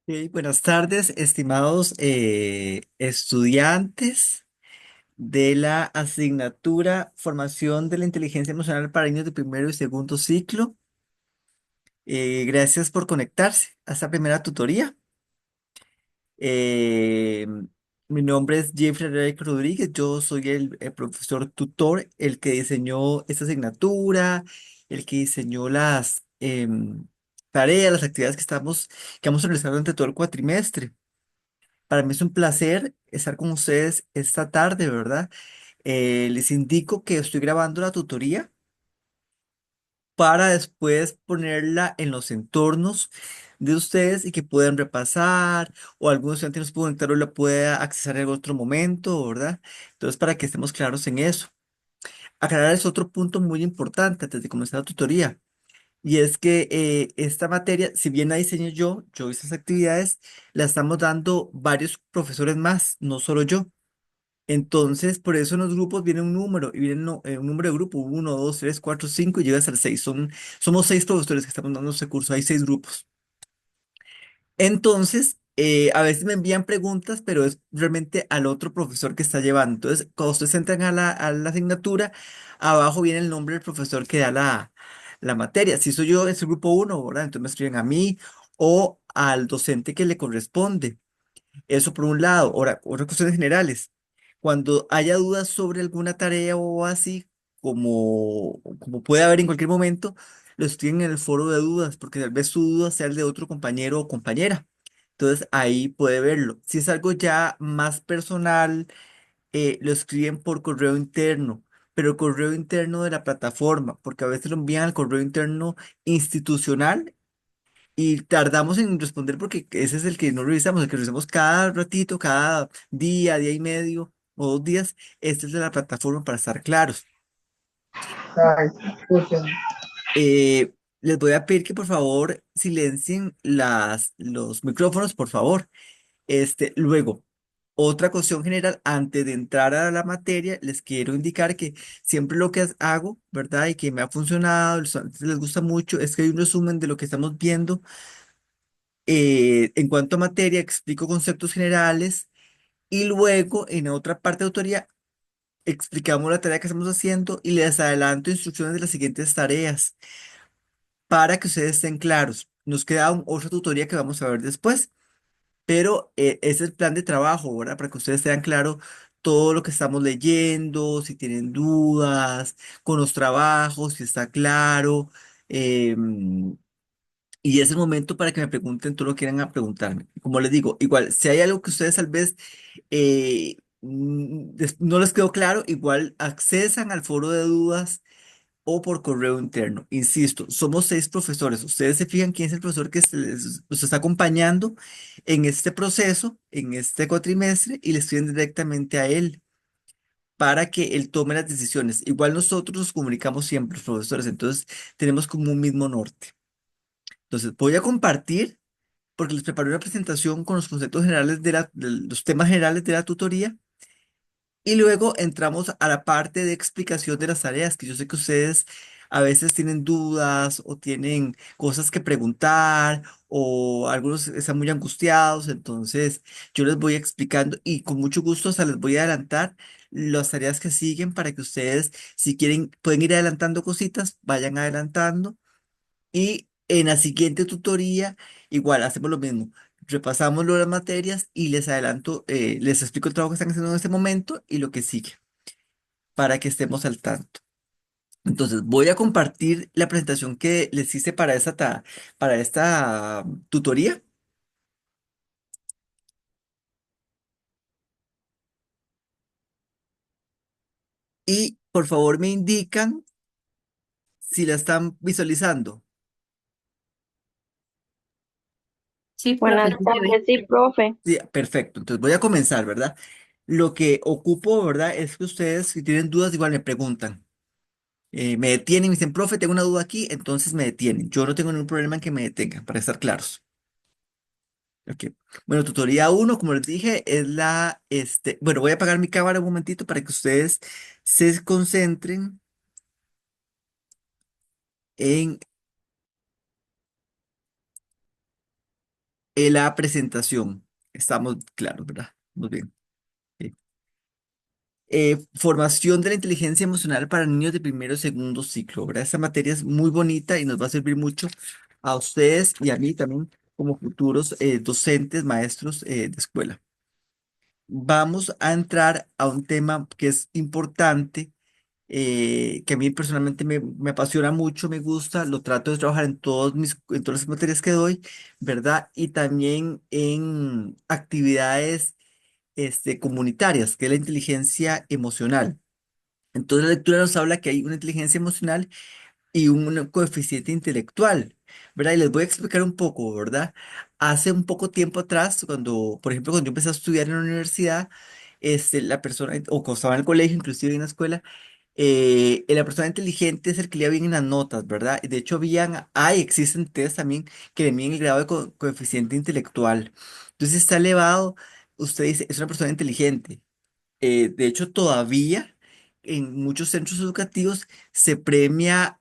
Buenas tardes, estimados estudiantes de la asignatura Formación de la Inteligencia Emocional para niños de primero y segundo ciclo. Gracias por conectarse a esta primera tutoría. Eh, Mi nombre es Jeffrey Rey Rodríguez, yo soy el profesor tutor, el que diseñó esta asignatura, el que diseñó las tareas, las actividades que vamos a realizar durante todo el cuatrimestre. Para mí es un placer estar con ustedes esta tarde, ¿verdad? Les indico que estoy grabando la tutoría para después ponerla en los entornos de ustedes y que puedan repasar o algún estudiante nos puede conectar o la pueda accesar en otro momento, ¿verdad? Entonces, para que estemos claros en eso. Aclarar es otro punto muy importante antes de comenzar la tutoría. Y es que esta materia, si bien la diseño yo hice esas actividades, la estamos dando varios profesores más, no solo yo. Entonces, por eso en los grupos viene un número, y viene un número de grupo, uno, dos, tres, cuatro, cinco, y llega hasta el seis. Somos seis profesores que estamos dando ese curso, hay seis grupos. Entonces, a veces me envían preguntas, pero es realmente al otro profesor que está llevando. Entonces, cuando ustedes entran a la asignatura, abajo viene el nombre del profesor que da la materia. Si soy yo, es el grupo uno, ¿verdad? Entonces me escriben a mí o al docente que le corresponde. Eso por un lado. Ahora, otras cuestiones generales. Cuando haya dudas sobre alguna tarea o así, como puede haber en cualquier momento, lo escriben en el foro de dudas, porque tal vez su duda sea el de otro compañero o compañera. Entonces ahí puede verlo. Si es algo ya más personal, lo escriben por correo interno, pero el correo interno de la plataforma, porque a veces lo envían al correo interno institucional y tardamos en responder porque ese es el que no revisamos, el que revisamos cada ratito, cada día, día y medio o 2 días. Este es de la plataforma para estar claros. Ay, disculpen. Les voy a pedir que por favor silencien los micrófonos, por favor. Luego, otra cuestión general, antes de entrar a la materia, les quiero indicar que siempre lo que hago, ¿verdad? Y que me ha funcionado, les gusta mucho, es que hay un resumen de lo que estamos viendo. En cuanto a materia, explico conceptos generales y luego en otra parte de autoría explicamos la tarea que estamos haciendo y les adelanto instrucciones de las siguientes tareas para que ustedes estén claros. Nos queda otra tutoría que vamos a ver después, pero ese es el plan de trabajo, ¿verdad? Para que ustedes tengan claro todo lo que estamos leyendo, si tienen dudas con los trabajos, si está claro. em, Y es el momento para que me pregunten todo lo que quieran a preguntarme. Como les digo, igual, si hay algo que ustedes tal vez no les quedó claro, igual accesan al foro de dudas o por correo interno. Insisto, somos seis profesores. Ustedes se fijan quién es el profesor que los está acompañando en este proceso, en este cuatrimestre, y le escriben directamente a él para que él tome las decisiones. Igual nosotros nos comunicamos siempre, los profesores, entonces tenemos como un mismo norte. Entonces, voy a compartir porque les preparé una presentación con los conceptos generales de los temas generales de la tutoría y luego entramos a la parte de explicación de las tareas, que yo sé que ustedes a veces tienen dudas o tienen cosas que preguntar o algunos están muy angustiados, entonces yo les voy explicando y con mucho gusto hasta les voy a adelantar las tareas que siguen para que ustedes, si quieren, pueden ir adelantando cositas, vayan adelantando y en la siguiente tutoría, igual, hacemos lo mismo. Repasamos lo de las materias y les adelanto, les explico el trabajo que están haciendo en este momento y lo que sigue, para que estemos al tanto. Entonces, voy a compartir la presentación que les hice para esta tutoría y por favor me indican si la están visualizando. Sí, profe, Buenas sí se ve. tardes, sí, profe. Sí, perfecto. Entonces, voy a comenzar, ¿verdad? Lo que ocupo, ¿verdad? Es que ustedes, si tienen dudas, igual me preguntan. Me detienen, me dicen, profe, tengo una duda aquí, entonces me detienen. Yo no tengo ningún problema en que me detengan, para estar claros. Ok. Bueno, tutoría uno, como les dije, es bueno, voy a apagar mi cámara un momentito para que ustedes se concentren en La presentación. Estamos claros, ¿verdad? Muy bien. Eh, Formación de la inteligencia emocional para niños de primero y segundo ciclo, ¿verdad? Esta materia es muy bonita y nos va a servir mucho a ustedes y a mí también como futuros docentes, maestros de escuela. Vamos a entrar a un tema que es importante, que a mí personalmente me apasiona mucho, me gusta, lo trato de trabajar en todas las materias que doy, ¿verdad? Y también en actividades comunitarias, que es la inteligencia emocional. Entonces la lectura nos habla que hay una inteligencia emocional y un coeficiente intelectual, ¿verdad? Y les voy a explicar un poco, ¿verdad? Hace un poco tiempo atrás, por ejemplo, cuando yo empecé a estudiar en la universidad, la persona, o cuando estaba en el colegio, inclusive en la escuela, la persona inteligente es el que le iba bien en las notas, ¿verdad? Y de hecho, existen test también que le miden el grado de coeficiente intelectual. Entonces, si está elevado, usted dice, es una persona inteligente. De hecho, todavía en muchos centros educativos se premia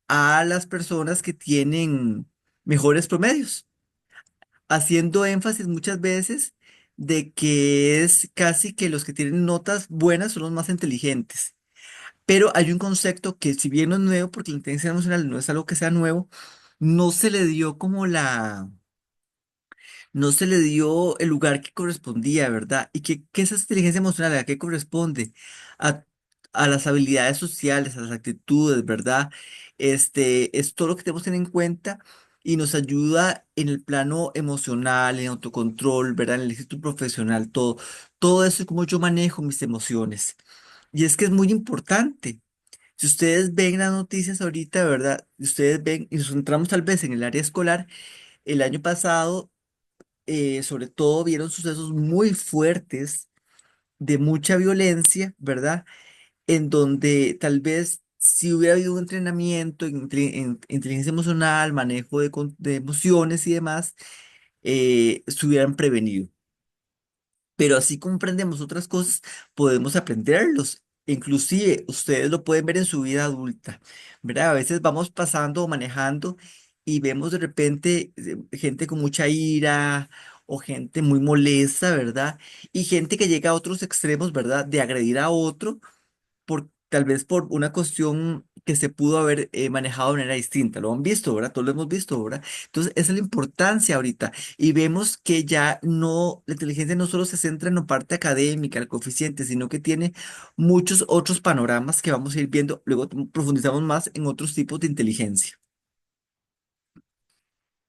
a las personas que tienen mejores promedios, haciendo énfasis muchas veces de que es casi que los que tienen notas buenas son los más inteligentes. Pero hay un concepto que si bien no es nuevo, porque la inteligencia emocional no es algo que sea nuevo, no se le dio no se le dio el lugar que correspondía, ¿verdad? Y que esa inteligencia emocional, ¿a qué corresponde? A, a las habilidades sociales, a las actitudes, ¿verdad? Es todo lo que tenemos que tener en cuenta y nos ayuda en el plano emocional, en autocontrol, ¿verdad? En el éxito profesional, todo. Todo eso es como yo manejo mis emociones. Y es que es muy importante. Si ustedes ven las noticias ahorita, ¿verdad? Si ustedes ven, y nos centramos tal vez en el área escolar, el año pasado sobre todo vieron sucesos muy fuertes de mucha violencia, ¿verdad? En donde tal vez si hubiera habido un entrenamiento en inteligencia emocional, manejo de emociones y demás, se hubieran prevenido. Pero así como aprendemos otras cosas, podemos aprenderlos. Inclusive ustedes lo pueden ver en su vida adulta, ¿verdad? A veces vamos pasando o manejando y vemos de repente gente con mucha ira o gente muy molesta, ¿verdad? Y gente que llega a otros extremos, ¿verdad? De agredir a otro tal vez por una cuestión que se pudo haber manejado de manera distinta. Lo han visto, ¿verdad? Todos lo hemos visto, ¿verdad? Entonces, esa es la importancia ahorita. Y vemos que ya no, la inteligencia no solo se centra en la parte académica, el coeficiente, sino que tiene muchos otros panoramas que vamos a ir viendo. Luego profundizamos más en otros tipos de inteligencia.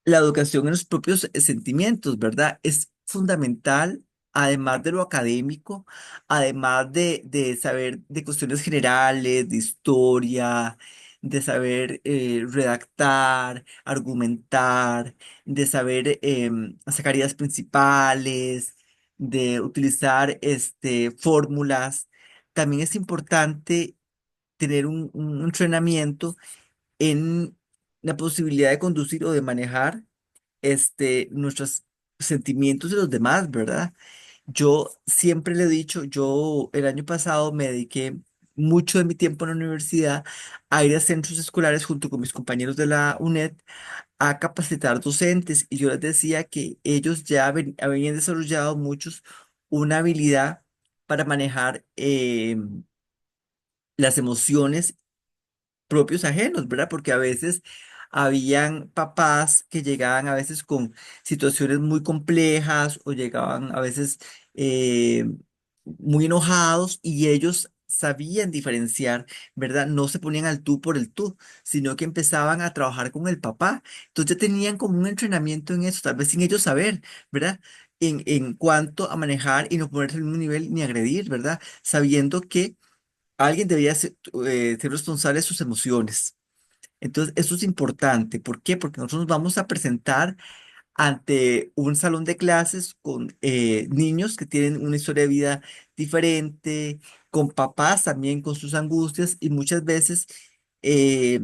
La educación en los propios sentimientos, ¿verdad? Es fundamental, además de lo académico, además de saber de cuestiones generales, de historia, de saber redactar, argumentar, de saber sacar ideas principales, de utilizar fórmulas. También es importante tener un entrenamiento en la posibilidad de conducir o de manejar nuestros sentimientos de los demás, ¿verdad? Yo siempre le he dicho, yo el año pasado me dediqué mucho de mi tiempo en la universidad a ir a centros escolares junto con mis compañeros de la UNED a capacitar docentes y yo les decía que ellos ya habían desarrollado muchos una habilidad para manejar las emociones propios ajenos, ¿verdad? Porque a veces habían papás que llegaban a veces con situaciones muy complejas o llegaban a veces eh, muy enojados y ellos sabían diferenciar, ¿verdad? No se ponían al tú por el tú, sino que empezaban a trabajar con el papá. Entonces ya tenían como un entrenamiento en eso, tal vez sin ellos saber, ¿verdad? En cuanto a manejar y no ponerse al mismo nivel ni agredir, ¿verdad? Sabiendo que alguien debería ser responsable de sus emociones. Entonces, eso es importante. ¿Por qué? Porque nosotros nos vamos a presentar ante un salón de clases con niños que tienen una historia de vida diferente, con papás también con sus angustias y muchas veces eh,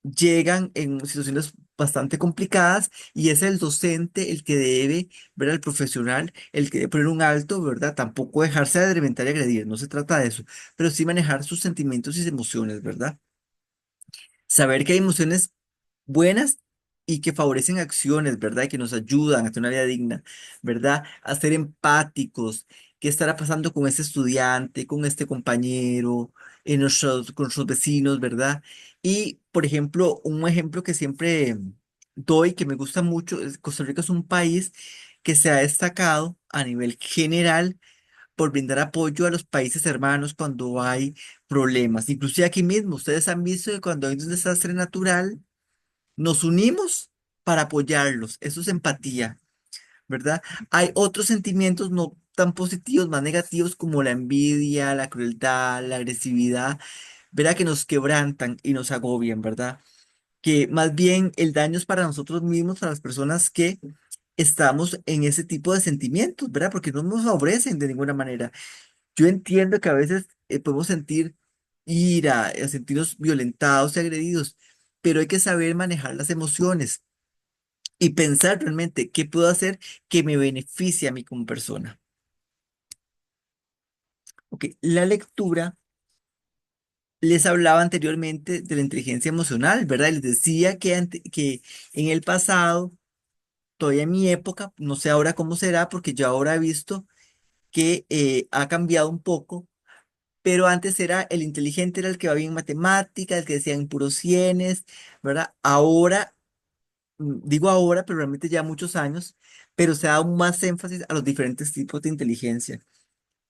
llegan en situaciones bastante complicadas y es el docente el que debe ver al profesional, el que debe poner un alto, ¿verdad? Tampoco dejarse de alimentar y agredir, no se trata de eso, pero sí manejar sus sentimientos y sus emociones, ¿verdad? Saber que hay emociones buenas y que favorecen acciones, ¿verdad? Y que nos ayudan a tener una vida digna, ¿verdad? A ser empáticos, qué estará pasando con este estudiante, con este compañero, con nuestros vecinos, ¿verdad? Y, por ejemplo, un ejemplo que siempre doy, que me gusta mucho, es Costa Rica es un país que se ha destacado a nivel general por brindar apoyo a los países hermanos cuando hay problemas. Inclusive aquí mismo, ustedes han visto que cuando hay un desastre natural, nos unimos para apoyarlos. Eso es empatía, ¿verdad? Hay otros sentimientos no tan positivos, más negativos, como la envidia, la crueldad, la agresividad, ¿verdad? Que nos quebrantan y nos agobian, ¿verdad? Que más bien el daño es para nosotros mismos, para las personas que estamos en ese tipo de sentimientos, ¿verdad? Porque no nos favorecen de ninguna manera. Yo entiendo que a veces podemos sentir ira, sentirnos violentados y agredidos, pero hay que saber manejar las emociones y pensar realmente qué puedo hacer que me beneficie a mí como persona. Ok, la lectura, les hablaba anteriormente de la inteligencia emocional, ¿verdad? Les decía que en el pasado, todavía en mi época, no sé ahora cómo será, porque yo ahora he visto que ha cambiado un poco, pero antes era el inteligente, era el que va bien en matemáticas, el que decía en puros cienes, ¿verdad? Ahora, digo ahora, pero realmente ya muchos años, pero se da aún más énfasis a los diferentes tipos de inteligencia.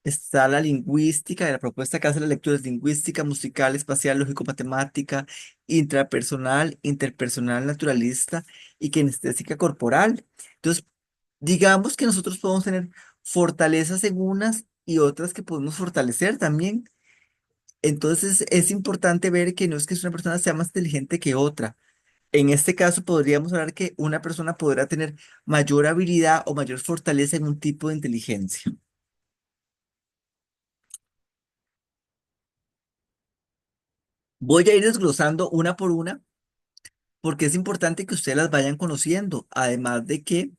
Está la lingüística, de la propuesta que hace la lectura es lingüística, musical, espacial, lógico-matemática, intrapersonal, interpersonal, naturalista y kinestésica corporal. Entonces, digamos que nosotros podemos tener fortalezas en unas y otras que podemos fortalecer también. Entonces, es importante ver que no es que una persona sea más inteligente que otra. En este caso, podríamos hablar que una persona podrá tener mayor habilidad o mayor fortaleza en un tipo de inteligencia. Voy a ir desglosando una por una porque es importante que ustedes las vayan conociendo. Además de que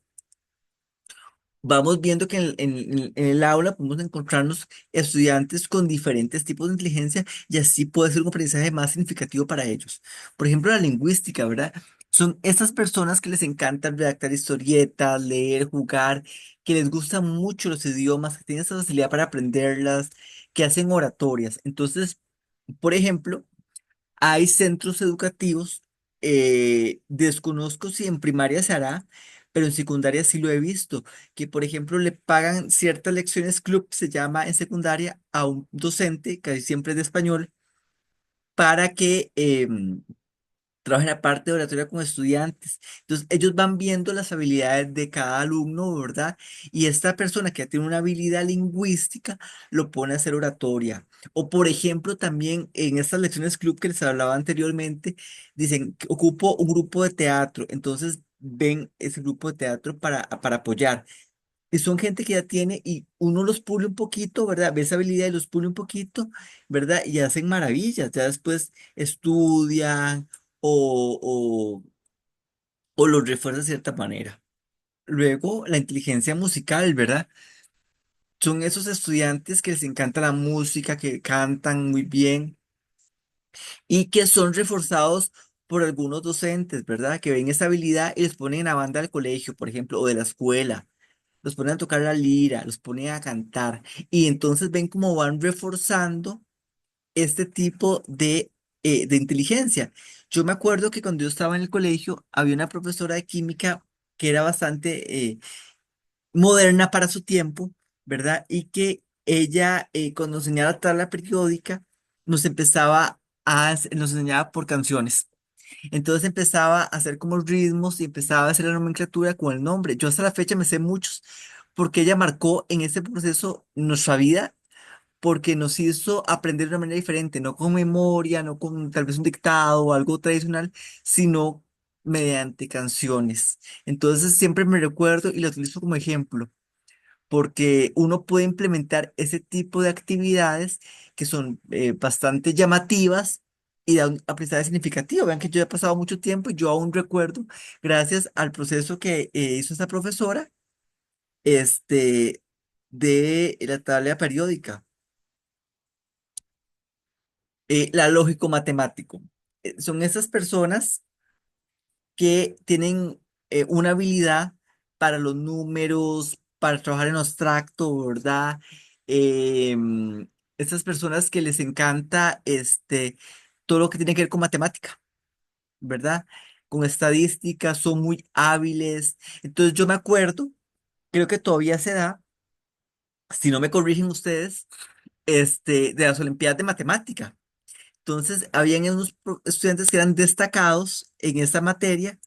vamos viendo que en el aula podemos encontrarnos estudiantes con diferentes tipos de inteligencia y así puede ser un aprendizaje más significativo para ellos. Por ejemplo, la lingüística, ¿verdad? Son esas personas que les encanta redactar historietas, leer, jugar, que les gustan mucho los idiomas, que tienen esa facilidad para aprenderlas, que hacen oratorias. Entonces, por ejemplo, hay centros educativos, desconozco si en primaria se hará, pero en secundaria sí lo he visto, que por ejemplo le pagan ciertas lecciones club, se llama en secundaria, a un docente, casi siempre de español, para que trabajen aparte de oratoria con estudiantes. Entonces, ellos van viendo las habilidades de cada alumno, ¿verdad? Y esta persona que ya tiene una habilidad lingüística lo pone a hacer oratoria. O, por ejemplo, también en estas lecciones club que les hablaba anteriormente, dicen que ocupo un grupo de teatro. Entonces, ven ese grupo de teatro para apoyar. Y son gente que ya tiene y uno los pule un poquito, ¿verdad? Ve esa habilidad y los pule un poquito, ¿verdad? Y hacen maravillas. Ya después estudian o, o los refuerza de cierta manera. Luego, la inteligencia musical, ¿verdad? Son esos estudiantes que les encanta la música, que cantan muy bien y que son reforzados por algunos docentes, ¿verdad? Que ven esa habilidad y les ponen en la banda del colegio, por ejemplo, o de la escuela. Los ponen a tocar la lira, los ponen a cantar y entonces ven cómo van reforzando este tipo de inteligencia. Yo me acuerdo que cuando yo estaba en el colegio había una profesora de química que era bastante moderna para su tiempo, ¿verdad? Y que ella, cuando nos enseñaba la tabla periódica, nos enseñaba por canciones. Entonces empezaba a hacer como ritmos y empezaba a hacer la nomenclatura con el nombre. Yo hasta la fecha me sé muchos porque ella marcó en ese proceso nuestra vida porque nos hizo aprender de una manera diferente, no con memoria, no con tal vez un dictado o algo tradicional, sino mediante canciones. Entonces siempre me recuerdo y lo utilizo como ejemplo, porque uno puede implementar ese tipo de actividades que son bastante llamativas y da un aprendizaje significativo. Vean que yo he pasado mucho tiempo y yo aún recuerdo, gracias al proceso que hizo esta profesora, este, de la tabla periódica. La lógico-matemático. Son esas personas que tienen una habilidad para los números, para trabajar en abstracto, ¿verdad? Estas personas que les encanta todo lo que tiene que ver con matemática, ¿verdad? Con estadística, son muy hábiles. Entonces yo me acuerdo, creo que todavía se da, si no me corrigen ustedes, de las Olimpiadas de Matemática. Entonces, habían unos estudiantes que eran destacados en esta materia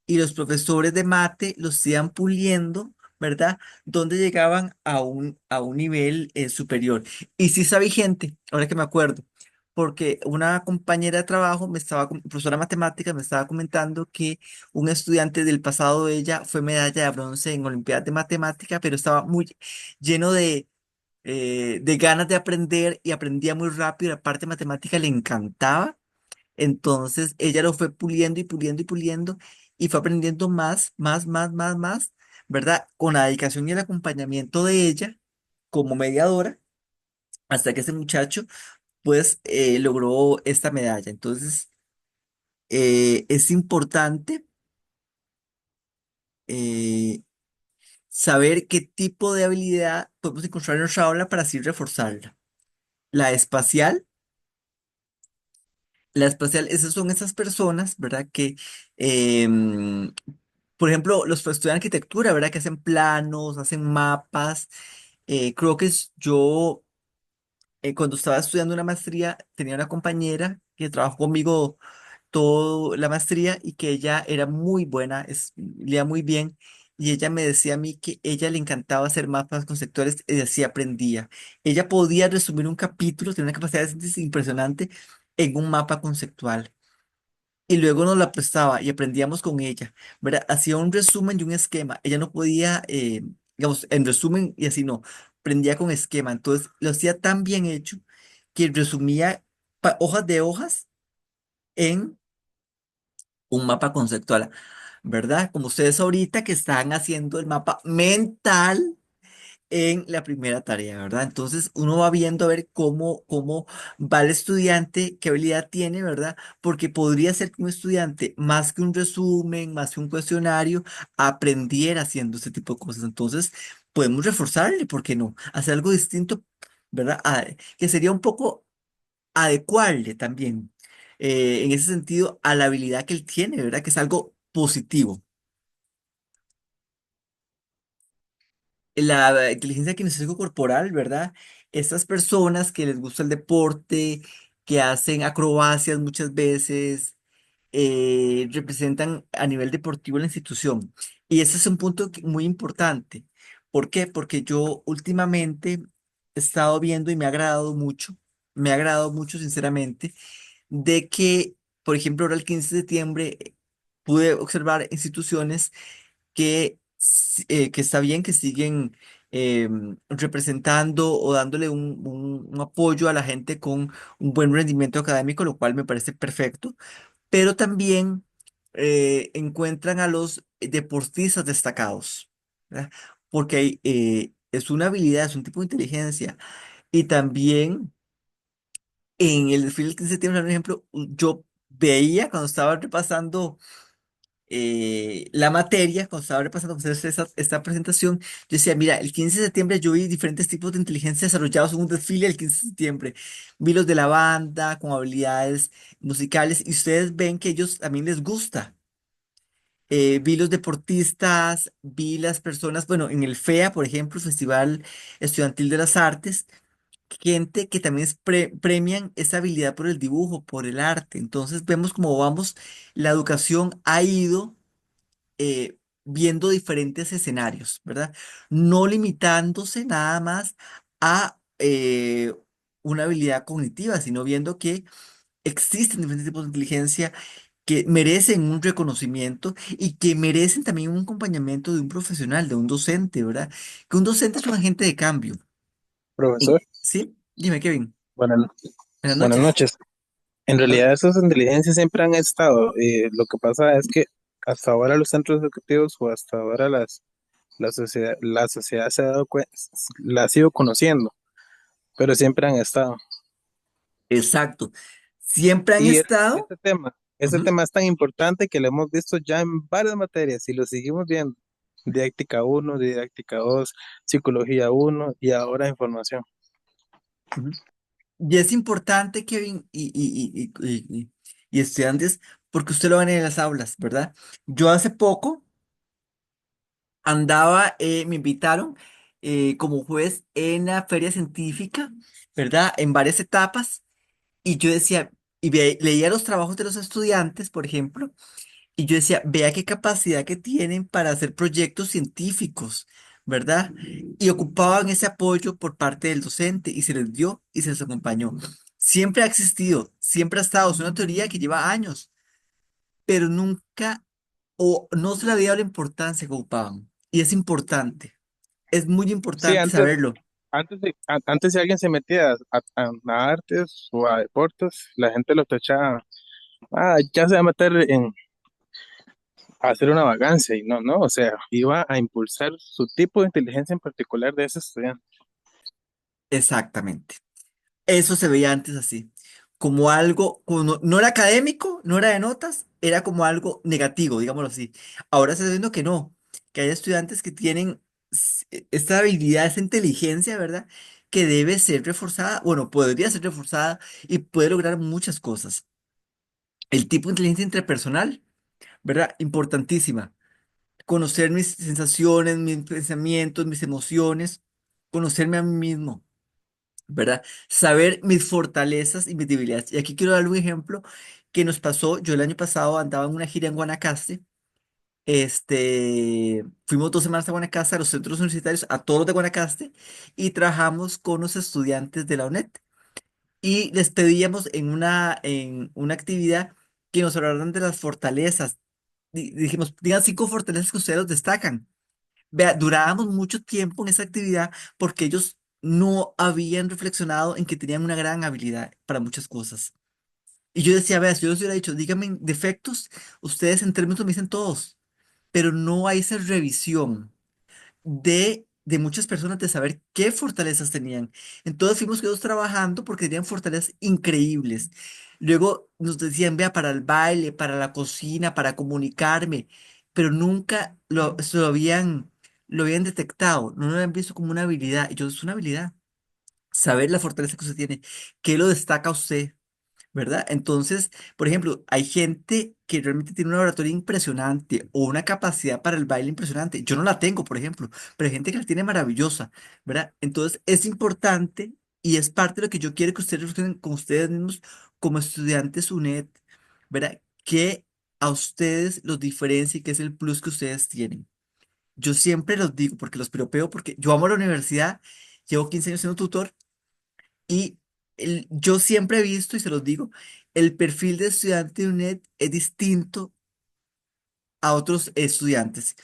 y los profesores de mate los iban puliendo, ¿verdad? Donde llegaban a un nivel superior. Y sí está vigente, ahora que me acuerdo, porque una compañera de trabajo profesora de matemáticas, me estaba comentando que un estudiante del pasado de ella fue medalla de bronce en Olimpiadas de Matemática, pero estaba muy lleno de ganas de aprender y aprendía muy rápido. La parte matemática le encantaba. Entonces ella lo fue puliendo y puliendo y puliendo y fue aprendiendo más, ¿verdad? Con la dedicación y el acompañamiento de ella como mediadora, hasta que ese muchacho pues logró esta medalla. Entonces es importante eh, saber qué tipo de habilidad podemos encontrar en nuestra aula para así reforzarla. La espacial. La espacial, esas son esas personas, ¿verdad? Que, em, por ejemplo, los que estudian arquitectura, ¿verdad? Que hacen planos, hacen mapas. Creo que yo, cuando estaba estudiando una maestría, tenía una compañera que trabajó conmigo toda la maestría y que ella era muy buena, leía muy bien. Y ella me decía a mí que ella le encantaba hacer mapas conceptuales y así aprendía. Ella podía resumir un capítulo, tenía una capacidad de síntesis impresionante en un mapa conceptual y luego nos la prestaba y aprendíamos con ella, ¿verdad? Hacía un resumen y un esquema. Ella no podía, digamos, en resumen y así no, aprendía con esquema. Entonces lo hacía tan bien hecho que resumía hojas de hojas en un mapa conceptual, ¿verdad? Como ustedes ahorita que están haciendo el mapa mental en la primera tarea, ¿verdad? Entonces uno va viendo a ver cómo va el estudiante, qué habilidad tiene, ¿verdad? Porque podría ser que un estudiante, más que un resumen, más que un cuestionario, aprendiera haciendo este tipo de cosas. Entonces podemos reforzarle, ¿por qué no? Hacer algo distinto, ¿verdad? Que sería un poco adecuarle también, en ese sentido, a la habilidad que él tiene, ¿verdad? Que es algo positivo. La inteligencia kinestésico corporal, ¿verdad? Estas personas que les gusta el deporte, que hacen acrobacias muchas veces, representan a nivel deportivo la institución. Y ese es un punto muy importante. ¿Por qué? Porque yo últimamente he estado viendo y me ha agradado mucho sinceramente, de que, por ejemplo, ahora el 15 de septiembre pude observar instituciones que está bien que siguen representando o dándole un apoyo a la gente con un buen rendimiento académico, lo cual me parece perfecto, pero también encuentran a los deportistas destacados, ¿verdad? Porque es una habilidad, es un tipo de inteligencia. Y también en el desfile del 15 de septiembre, por ejemplo, yo veía cuando estaba repasando la materia, cuando estaba repasando para hacer esta presentación, yo decía, mira, el 15 de septiembre yo vi diferentes tipos de inteligencia desarrollados en un desfile el 15 de septiembre. Vi los de la banda con habilidades musicales y ustedes ven que ellos también les gusta. Vi los deportistas, vi las personas, bueno, en el FEA, por ejemplo, Festival Estudiantil de las Artes, gente que también premian esa habilidad por el dibujo, por el arte. Entonces vemos cómo vamos, la educación ha ido viendo diferentes escenarios, ¿verdad? No limitándose nada más a una habilidad cognitiva, sino viendo que existen diferentes tipos de inteligencia que merecen un reconocimiento y que merecen también un acompañamiento de un profesional, de un docente, ¿verdad? Que un docente es un agente de cambio. Profesor, ¿Sí? Dime, Kevin. buenas, Buenas buenas noches. noches. En realidad esas inteligencias siempre han estado. Lo que pasa es que hasta ahora los centros educativos o hasta ahora la sociedad se ha la ha ido conociendo, pero siempre han estado. Exacto. Siempre han Y estado. este tema, Este Ujú, tema es tan importante que lo hemos visto ya en varias materias y lo seguimos viendo. Didáctica uno, didáctica 2, psicología uno y ahora información. ujú. Y es importante, Kevin, y estudiantes, porque usted lo ven en las aulas, ¿verdad? Yo hace poco andaba, me invitaron como juez en la feria científica, ¿verdad? En varias etapas, y yo decía, leía los trabajos de los estudiantes, por ejemplo, y yo decía, vea qué capacidad que tienen para hacer proyectos científicos, ¿verdad? Y ocupaban ese apoyo por parte del docente y se les dio y se les acompañó. Siempre ha existido, siempre ha estado, es una teoría que lleva años, pero nunca o no se le había dado la importancia que ocupaban. Y es importante, es muy Sí, importante saberlo. antes si alguien se metía a artes o a deportes, la gente lo tachaba, ya se va a meter a hacer una vagancia y no, no, o sea, iba a impulsar su tipo de inteligencia en particular de ese estudiante. Exactamente. Eso se veía antes así, como algo, como no era académico, no era de notas, era como algo negativo, digámoslo así. Ahora se está viendo que no, que hay estudiantes que tienen esta habilidad, esta inteligencia, ¿verdad? Que debe ser reforzada, bueno, podría ser reforzada y puede lograr muchas cosas. El tipo de inteligencia interpersonal, ¿verdad? Importantísima. Conocer mis sensaciones, mis pensamientos, mis emociones, conocerme a mí mismo. ¿Verdad? Saber mis fortalezas y mis debilidades. Y aquí quiero dar un ejemplo que nos pasó. Yo el año pasado andaba en una gira en Guanacaste. Fuimos 2 semanas a Guanacaste, a los centros universitarios, a todos los de Guanacaste, y trabajamos con los estudiantes de la UNED. Y les pedíamos en una actividad que nos hablaran de las fortalezas. Dijimos, digan 5 fortalezas que ustedes los destacan. Vea, durábamos mucho tiempo en esa actividad porque ellos no habían reflexionado en que tenían una gran habilidad para muchas cosas. Y yo decía, vea, si yo les hubiera dicho, díganme defectos, ustedes en términos me dicen todos, pero no hay esa revisión de muchas personas de saber qué fortalezas tenían. Entonces fuimos todos trabajando porque tenían fortalezas increíbles. Luego nos decían, vea, para el baile, para la cocina, para comunicarme, pero nunca lo habían detectado, no lo habían visto como una habilidad. Y yo, es una habilidad. Saber la fortaleza que usted tiene, qué lo destaca a usted. ¿Verdad? Entonces, por ejemplo, hay gente que realmente tiene una oratoria impresionante o una capacidad para el baile impresionante. Yo no la tengo, por ejemplo, pero hay gente que la tiene maravillosa, ¿verdad? Entonces, es importante y es parte de lo que yo quiero que ustedes reflexionen con ustedes mismos como estudiantes UNED, ¿verdad? Que a ustedes los diferencia y que es el plus que ustedes tienen. Yo siempre los digo porque los piropeo, porque yo amo la universidad, llevo 15 años siendo tutor y yo siempre he visto, y se los digo, el perfil de estudiante de UNED es distinto a otros estudiantes.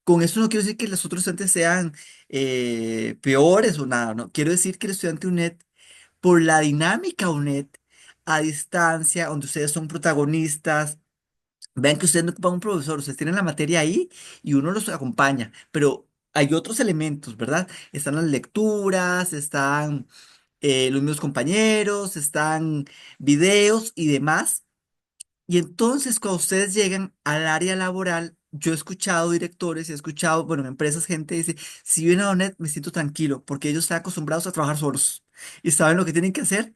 Con eso no quiero decir que los otros estudiantes sean peores o nada, no. Quiero decir que el estudiante de UNED, por la dinámica UNED, a distancia, donde ustedes son protagonistas, vean que ustedes no ocupan un profesor, ustedes tienen la materia ahí y uno los acompaña, pero hay otros elementos, ¿verdad? Están las lecturas, están los mismos compañeros, están videos y demás. Y entonces cuando ustedes llegan al área laboral, yo he escuchado directores, he escuchado, bueno, en empresas, gente dice, si viene a Donet me siento tranquilo, porque ellos están acostumbrados a trabajar solos y saben lo que tienen que hacer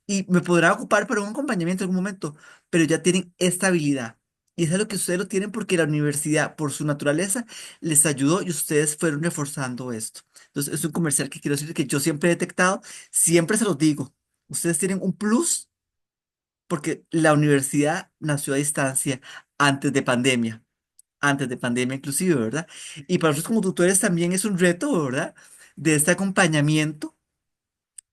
y me podrá ocupar para un acompañamiento en algún momento, pero ya tienen esta habilidad. Y eso es lo que ustedes lo tienen porque la universidad, por su naturaleza, les ayudó y ustedes fueron reforzando esto. Entonces, es un comercial que quiero decir que yo siempre he detectado, siempre se los digo. Ustedes tienen un plus porque la universidad nació a distancia antes de pandemia inclusive, ¿verdad? Y para nosotros como tutores también es un reto, ¿verdad? De este acompañamiento,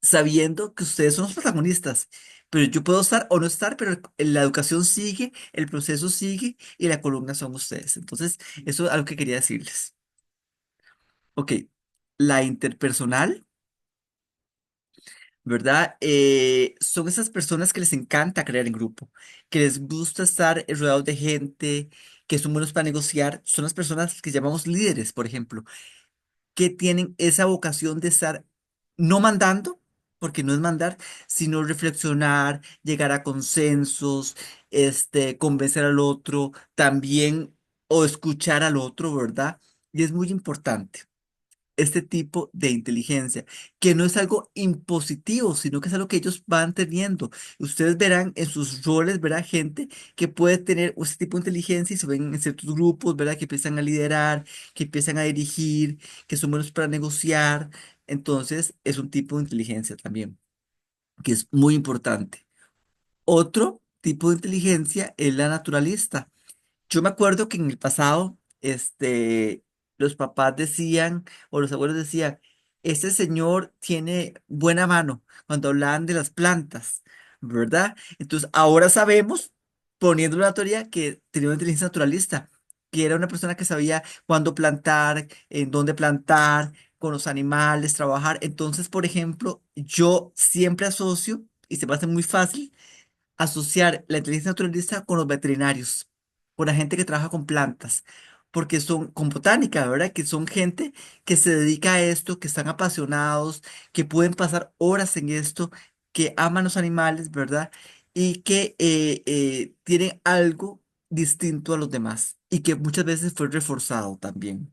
sabiendo que ustedes son los protagonistas, pero yo puedo estar o no estar, pero la educación sigue, el proceso sigue y la columna son ustedes. Entonces, eso es algo que quería decirles. Ok, la interpersonal. ¿Verdad? Son esas personas que les encanta crear en grupo, que les gusta estar rodeados de gente, que son buenos para negociar. Son las personas que llamamos líderes, por ejemplo, que tienen esa vocación de estar no mandando, porque no es mandar, sino reflexionar, llegar a consensos, convencer al otro, también, o escuchar al otro, ¿verdad? Y es muy importante este tipo de inteligencia, que no es algo impositivo, sino que es algo que ellos van teniendo. Ustedes verán en sus roles, verá gente que puede tener ese tipo de inteligencia y se ven en ciertos grupos, ¿verdad? Que empiezan a liderar, que empiezan a dirigir, que son buenos para negociar. Entonces, es un tipo de inteligencia también, que es muy importante. Otro tipo de inteligencia es la naturalista. Yo me acuerdo que en el pasado, los papás decían, o los abuelos decían, este señor tiene buena mano cuando hablaban de las plantas, ¿verdad? Entonces, ahora sabemos, poniendo la teoría, que tenía una inteligencia naturalista, que era una persona que sabía cuándo plantar, en dónde plantar, con los animales, trabajar. Entonces, por ejemplo, yo siempre asocio, y se me hace muy fácil, asociar la inteligencia naturalista con los veterinarios, con la gente que trabaja con plantas, porque son con botánica, ¿verdad? Que son gente que se dedica a esto, que están apasionados, que pueden pasar horas en esto, que aman los animales, ¿verdad? Y que tienen algo distinto a los demás y que muchas veces fue reforzado también.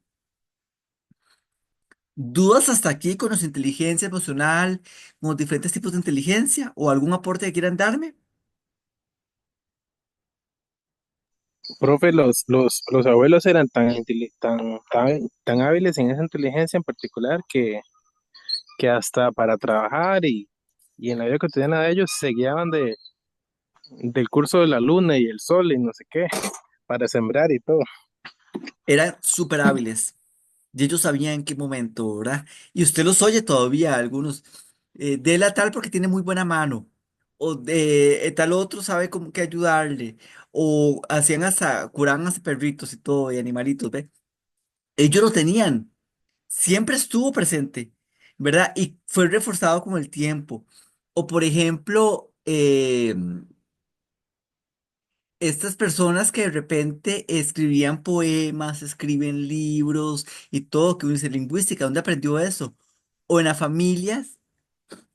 ¿Dudas hasta aquí con los inteligencia emocional, con los diferentes tipos de inteligencia o algún aporte que quieran darme? Profe, los abuelos eran tan hábiles en esa inteligencia en particular que hasta para trabajar y en la vida cotidiana de ellos se guiaban del curso de la luna y el sol y no sé qué, para sembrar y todo. Eran súper hábiles. Y ellos sabían en qué momento, ¿verdad? Y usted los oye todavía, algunos. De la tal porque tiene muy buena mano. O de tal otro sabe cómo que ayudarle. O hacían hasta, curaban hasta perritos y todo, y animalitos, ¿ve? Ellos lo tenían. Siempre estuvo presente, ¿verdad? Y fue reforzado con el tiempo. O por ejemplo, estas personas que de repente escribían poemas, escriben libros y todo, que uno dice lingüística, ¿dónde aprendió eso? O en las familias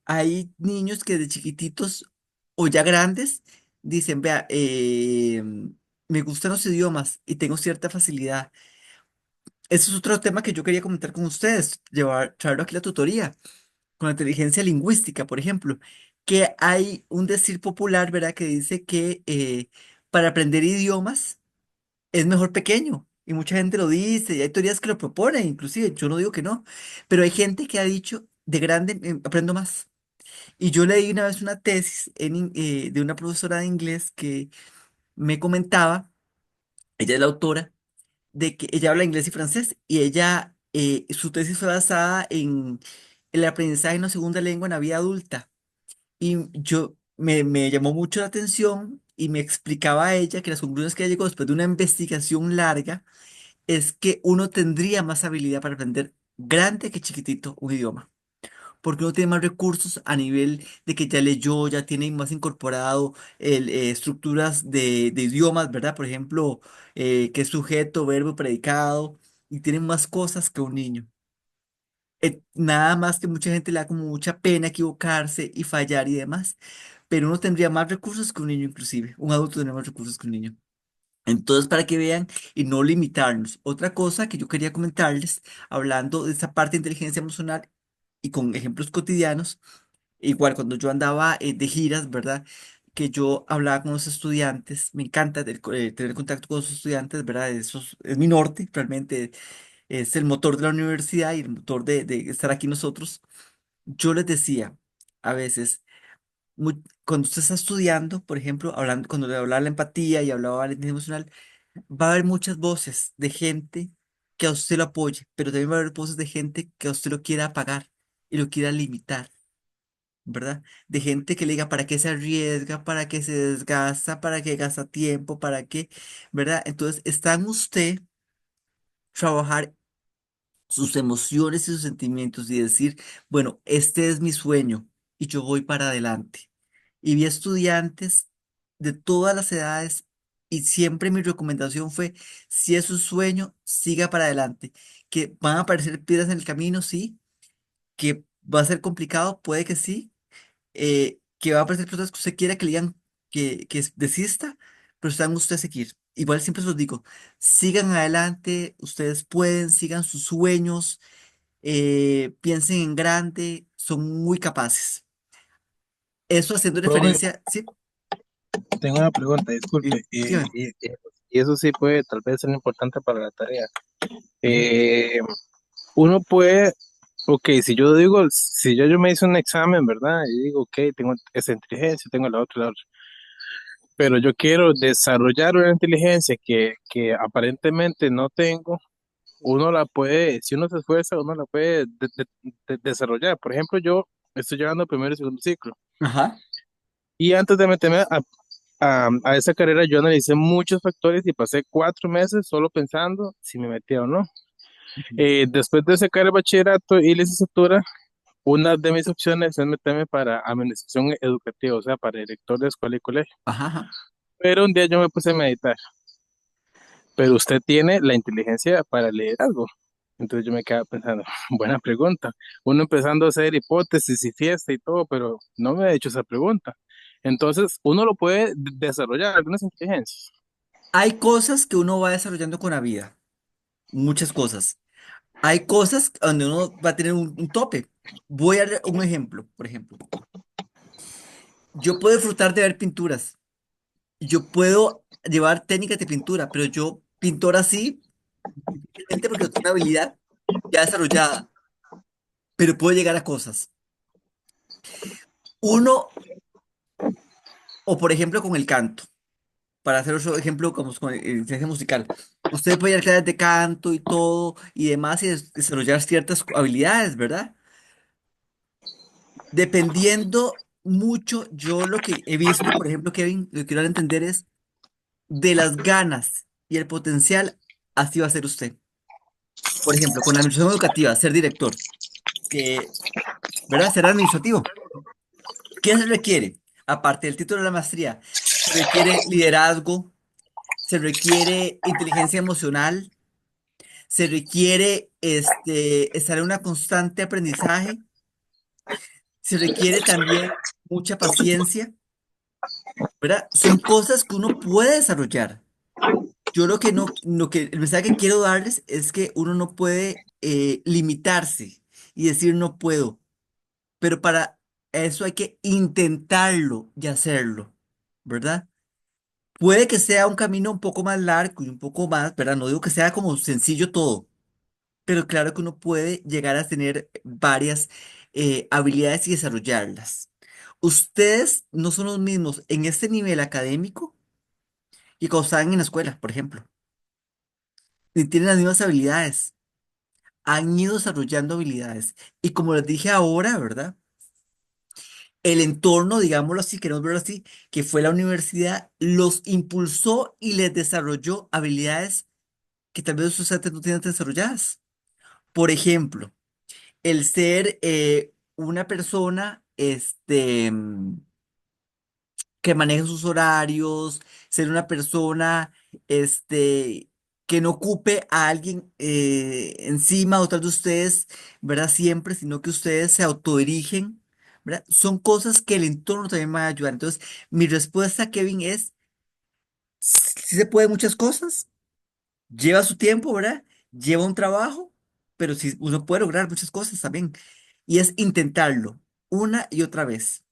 hay niños que de chiquititos o ya grandes dicen, vea, me gustan los idiomas y tengo cierta facilidad. Ese es otro tema que yo quería comentar con ustedes, traerlo aquí a la tutoría, con la inteligencia lingüística, por ejemplo, que hay un decir popular, ¿verdad?, que dice que para aprender idiomas, es mejor pequeño. Y mucha gente lo dice, y hay teorías que lo proponen, inclusive, yo no digo que no, pero hay gente que ha dicho, de grande aprendo más. Y yo leí una vez una tesis de una profesora de inglés que me comentaba, ella es la autora, de que ella habla inglés y francés, y ella, su tesis fue basada en el aprendizaje en una segunda lengua en la vida adulta. Y me llamó mucho la atención y me explicaba a ella que las conclusiones que ella llegó después de una investigación larga es que uno tendría más habilidad para aprender grande que chiquitito un idioma, porque uno tiene más recursos a nivel de que ya leyó, ya tiene más incorporado estructuras de idiomas, ¿verdad? Por ejemplo, que es sujeto, verbo, predicado, y tiene más cosas que un niño. Nada más que mucha gente le da como mucha pena equivocarse y fallar y demás, pero uno tendría más recursos que un niño inclusive, un adulto tendría más recursos que un niño. Entonces, para que vean y no limitarnos. Otra cosa que yo quería comentarles, hablando de esa parte de inteligencia emocional y con ejemplos cotidianos, igual cuando yo andaba de giras, ¿verdad? Que yo hablaba con los estudiantes, me encanta tener contacto con los estudiantes, ¿verdad? Eso es mi norte, realmente es el motor de la universidad y el motor de estar aquí nosotros. Yo les decía a veces, cuando usted está estudiando, por ejemplo, hablando, cuando le hablaba la empatía y hablaba de la inteligencia emocional, va a haber muchas voces de gente que a usted lo apoye, pero también va a haber voces de gente que a usted lo quiera apagar y lo quiera limitar, ¿verdad? De gente que le diga para qué se arriesga, para qué se desgasta, para qué gasta tiempo, para qué, ¿verdad? Entonces, está en usted trabajar sus emociones y sus sentimientos y decir, bueno, este es mi sueño y yo voy para adelante. Y vi estudiantes de todas las edades y siempre mi recomendación fue, si es su sueño, siga para adelante. Que van a aparecer piedras en el camino, sí, que va a ser complicado, puede que sí, que va a aparecer personas que usted quiera que le digan que desista, pero están ustedes a seguir. Igual siempre se los digo, sigan adelante, ustedes pueden, sigan sus sueños, piensen en grande, son muy capaces. Eso haciendo Profe, referencia, sí, tengo una pregunta, disculpe, dígame. y eso sí puede tal vez ser importante para la tarea. Eh, Uno puede, ok, si yo me hice un examen, ¿verdad? Y digo, ok, tengo esa inteligencia, tengo la otra, pero yo quiero desarrollar una inteligencia que aparentemente no tengo, uno la puede, si uno se esfuerza, uno la puede desarrollar. Por ejemplo, yo estoy llevando primero y segundo ciclo, Ajá. y antes de meterme a esa carrera, yo analicé muchos factores y pasé 4 meses solo pensando si me metía o no. Después de sacar el bachillerato y licenciatura, una de mis opciones es meterme para administración educativa, o sea, para director de escuela y colegio. Ajá, ajá. Pero un día yo me puse a meditar, pero usted tiene la inteligencia para leer algo. Entonces yo me quedaba pensando, buena pregunta. Uno empezando a hacer hipótesis y fiesta y todo, pero no me ha hecho esa pregunta. Entonces, uno lo puede desarrollar algunas inteligencias. Hay cosas que uno va desarrollando con la vida, muchas cosas. Hay cosas donde uno va a tener un tope. Voy a dar un ejemplo, por ejemplo. Yo puedo disfrutar de ver pinturas. Yo puedo llevar técnicas de pintura, pero yo pintor así, difícilmente porque no tengo una habilidad ya desarrollada, pero puedo llegar a cosas. Uno, o por ejemplo con el canto, para hacer otro ejemplo como con ciencia musical. Usted puede ir a clases de canto y todo y demás y desarrollar ciertas habilidades, ¿verdad? Dependiendo mucho, yo lo que he visto, por ejemplo, Kevin, lo que quiero entender es de las ganas y el potencial, así va a ser usted. Por ejemplo, con la administración educativa, ser director, que, ¿verdad? Ser administrativo. ¿Qué se requiere? Aparte del título de la maestría, se requiere liderazgo, se requiere inteligencia emocional, se requiere estar en una constante aprendizaje, se requiere también mucha paciencia, ¿verdad? Son cosas que uno puede desarrollar. Yo lo que no, lo que, el mensaje que quiero darles es que uno no puede limitarse y decir no puedo, pero para eso hay que intentarlo y hacerlo, ¿verdad? Puede que sea un camino un poco más largo y un poco más, ¿verdad? No digo que sea como sencillo todo, pero claro que uno puede llegar a tener varias habilidades y desarrollarlas. Ustedes no son los mismos en este nivel académico que cuando estaban en la escuela, por ejemplo, ni tienen las mismas habilidades, han ido desarrollando habilidades. Y como les dije ahora, ¿verdad? El entorno, digámoslo así, queremos verlo así, que fue la universidad, los impulsó y les desarrolló habilidades que tal vez ustedes antes no tienen desarrolladas. Por ejemplo, el ser una persona que maneje sus horarios, ser una persona que no ocupe a alguien encima o detrás de ustedes, ¿verdad? Siempre, sino que ustedes se autodirigen, ¿verdad? Son cosas que el entorno también me va a ayudar. Entonces, mi respuesta, Kevin, es, si se puede muchas cosas, lleva su tiempo, ¿verdad? Lleva un trabajo, pero sí, uno puede lograr muchas cosas también. Y es intentarlo una y otra vez.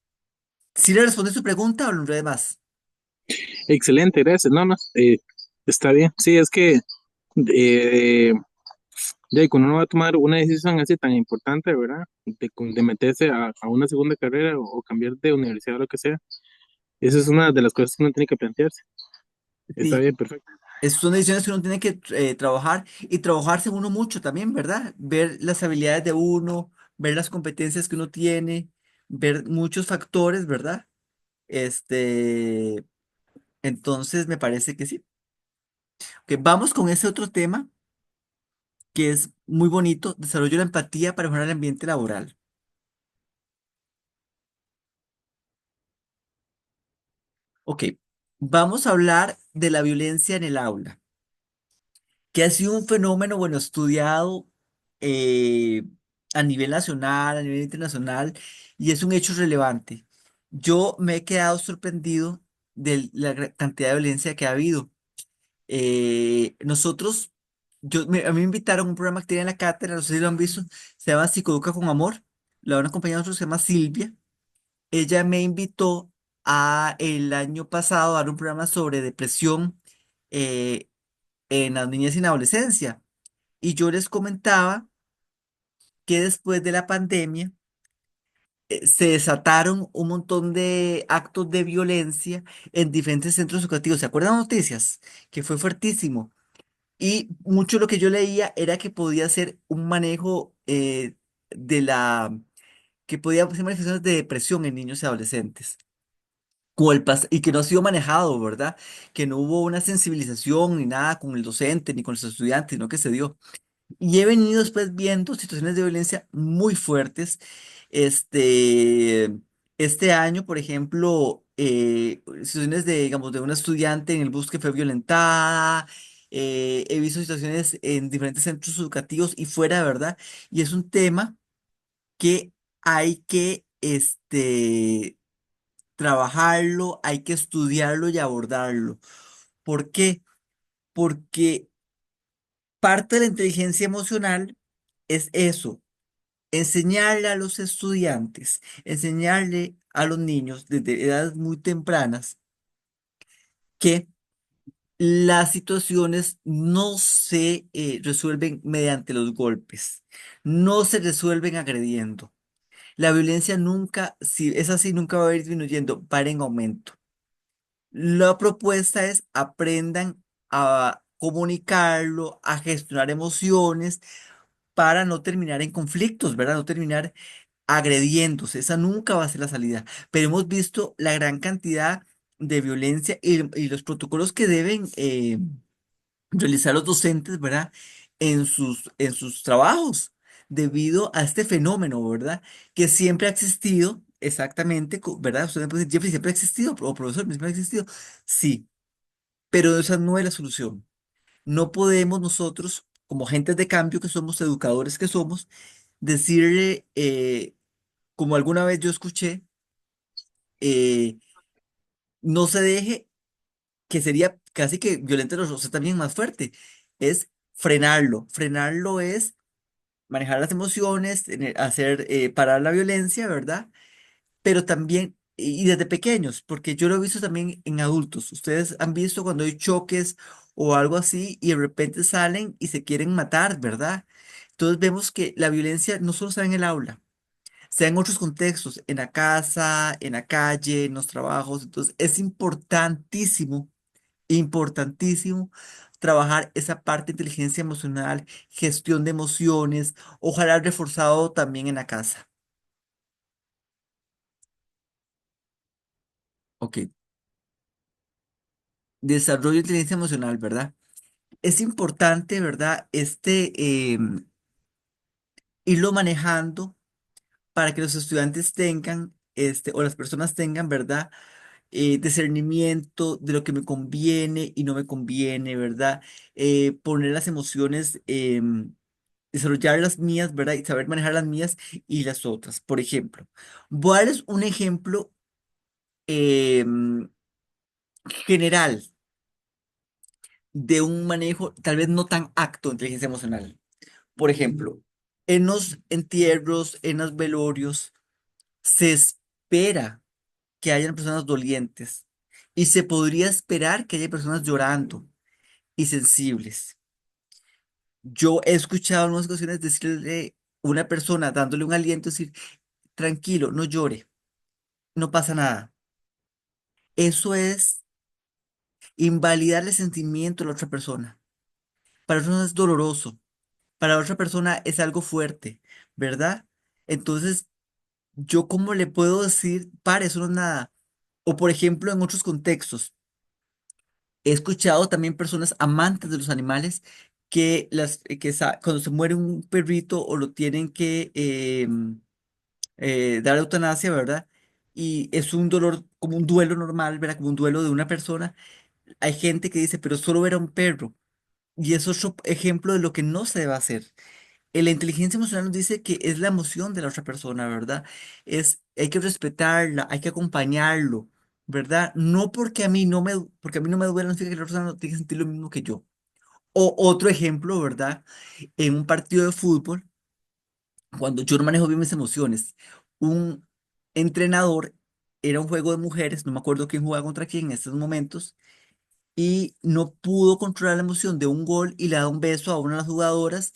¿Si le responde su pregunta o lo enredé más? Excelente, gracias. No, no, está bien. Sí, es que eh, ya, y cuando uno va a tomar una decisión así tan importante, ¿verdad? De meterse a una segunda carrera o cambiar de universidad o lo que sea, esa es una de las cosas que uno tiene que plantearse. Está Sí, bien, perfecto. son decisiones que uno tiene que trabajar y trabajarse uno mucho también, ¿verdad? Ver las habilidades de uno, ver las competencias que uno tiene, ver muchos factores, ¿verdad? Este, entonces me parece que sí. Ok, vamos con ese otro tema que es muy bonito, desarrollo de la empatía para mejorar el ambiente laboral. Ok, vamos a hablar de la violencia en el aula, que ha sido un fenómeno, bueno, estudiado eh, a nivel nacional, a nivel internacional, y es un hecho relevante. Yo me he quedado sorprendido de la cantidad de violencia que ha habido. Nosotros, a mí me invitaron a un programa que tiene en la cátedra, no sé si lo han visto, se llama Psicoeduca con Amor. La una compañera de nosotros se llama Silvia. Ella me invitó el año pasado a dar un programa sobre depresión eh, en las niñas y en la adolescencia. Y yo les comentaba que después de la pandemia se desataron un montón de actos de violencia en diferentes centros educativos. ¿Se acuerdan noticias? Que fue fuertísimo. Y mucho lo que yo leía era que podía ser un manejo de la, que podía ser manifestaciones de depresión en niños y adolescentes. Y que no ha sido manejado, ¿verdad? Que no hubo una sensibilización ni nada con el docente ni con los estudiantes, sino que se dio. Y he venido después viendo situaciones de violencia muy fuertes. Este, este año, por ejemplo, situaciones de, digamos, de una estudiante en el bus que fue violentada. He visto situaciones en diferentes centros educativos y fuera, ¿verdad? Y es un tema que hay que, trabajarlo, hay que estudiarlo y abordarlo. ¿Por qué? Porque parte de la inteligencia emocional es eso, enseñarle a los estudiantes, enseñarle a los niños desde edades muy tempranas que las situaciones no se resuelven mediante los golpes, no se resuelven agrediendo. La violencia nunca, si es así, nunca va a ir disminuyendo, va a ir en aumento. La propuesta es aprendan a comunicarlo, a gestionar emociones para no terminar en conflictos, ¿verdad? No terminar agrediéndose. Esa nunca va a ser la salida. Pero hemos visto la gran cantidad de violencia y los protocolos que deben realizar los docentes, ¿verdad? En sus trabajos, debido a este fenómeno, ¿verdad? Que siempre ha existido, exactamente, ¿verdad? Usted me puede decir, Jeffrey, siempre ha existido, o profesor, siempre ha existido. Sí, pero esa no es la solución. No podemos nosotros, como agentes de cambio que somos, educadores que somos, decirle, como alguna vez yo escuché, eh, no se deje, que sería casi que violento, o sea, también más fuerte, es frenarlo. Frenarlo es manejar las emociones, parar la violencia, ¿verdad? Pero también, y desde pequeños, porque yo lo he visto también en adultos. Ustedes han visto cuando hay choques o algo así y de repente salen y se quieren matar, ¿verdad? Entonces vemos que la violencia no solo está en el aula, está en otros contextos, en la casa, en la calle, en los trabajos. Entonces es importantísimo, importantísimo trabajar esa parte de inteligencia emocional, gestión de emociones, ojalá reforzado también en la casa. Ok. Desarrollo de inteligencia emocional, ¿verdad? Es importante, ¿verdad? Irlo manejando para que los estudiantes tengan, o las personas tengan, ¿verdad? Discernimiento de lo que me conviene y no me conviene, ¿verdad? Poner las emociones, desarrollar las mías, ¿verdad? Y saber manejar las mías y las otras. Por ejemplo, voy a darles un ejemplo em, general de un manejo tal vez no tan acto de inteligencia emocional. Por ejemplo, en los entierros, en los velorios, se espera que hayan personas dolientes y se podría esperar que haya personas llorando y sensibles. Yo he escuchado en unas ocasiones decirle a una persona, dándole un aliento, decir, tranquilo, no llore, no pasa nada. Eso es invalidar el sentimiento de la otra persona. Para otra persona es doloroso, para otra persona es algo fuerte, ¿verdad? Entonces, ¿yo cómo le puedo decir, para eso no es nada? O por ejemplo, en otros contextos, he escuchado también personas amantes de los animales cuando se muere un perrito o lo tienen que dar eutanasia, ¿verdad? Y es un dolor como un duelo normal, ¿verdad? Como un duelo de una persona. Hay gente que dice, pero solo era un perro. Y es otro ejemplo de lo que no se debe hacer. La inteligencia emocional nos dice que es la emoción de la otra persona, ¿verdad? Es hay que respetarla, hay que acompañarlo, ¿verdad? No porque a mí no me, porque a mí no me duele, no significa que la persona no tiene que sentir lo mismo que yo. O otro ejemplo, ¿verdad? En un partido de fútbol, cuando yo no manejo bien mis emociones, un entrenador, era un juego de mujeres, no me acuerdo quién jugaba contra quién en estos momentos, y no pudo controlar la emoción de un gol y le da un beso a una de las jugadoras.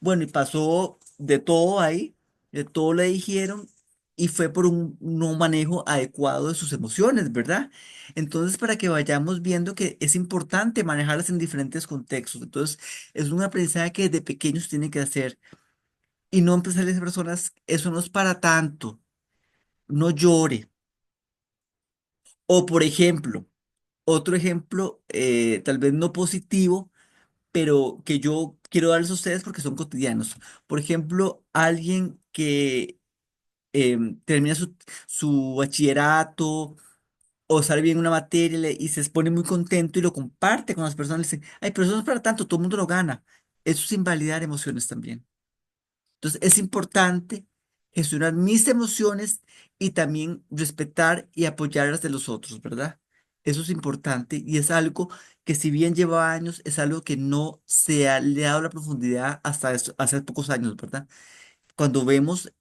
Bueno, y pasó de todo ahí, de todo le dijeron y fue por un no manejo adecuado de sus emociones, ¿verdad? Entonces, para que vayamos viendo que es importante manejarlas en diferentes contextos. Entonces, es un aprendizaje que desde pequeños tiene que hacer y no empezarles a personas, eso no es para tanto, no llore. O, por ejemplo, otro ejemplo, tal vez no positivo, pero que yo quiero darles a ustedes porque son cotidianos. Por ejemplo, alguien que termina su bachillerato o sale bien una materia y se expone muy contento y lo comparte con las personas, le dicen, ay, pero eso no es para tanto, todo el mundo lo gana. Eso es invalidar emociones también. Entonces, es importante gestionar mis emociones y también respetar y apoyar las de los otros, ¿verdad? Eso es importante y es algo que si bien lleva años, es algo que no le ha dado la profundidad hasta hace pocos años, ¿verdad? Cuando vemos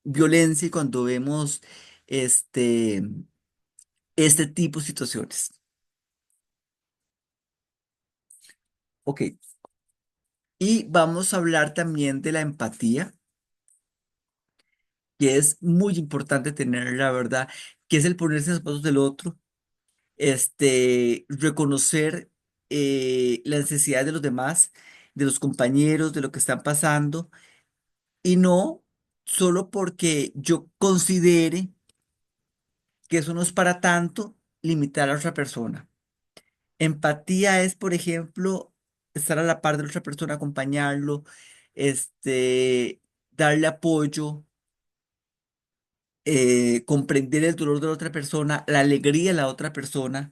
violencia y cuando vemos este, este tipo de situaciones. Ok, y vamos a hablar también de la empatía, que es muy importante tener, la verdad, que es el ponerse en los zapatos del otro, reconocer las necesidades de los demás, de los compañeros, de lo que están pasando, y no solo porque yo considere que eso no es para tanto, limitar a otra persona. Empatía es, por ejemplo, estar a la par de la otra persona, acompañarlo, darle apoyo, comprender el dolor de la otra persona, la alegría de la otra persona,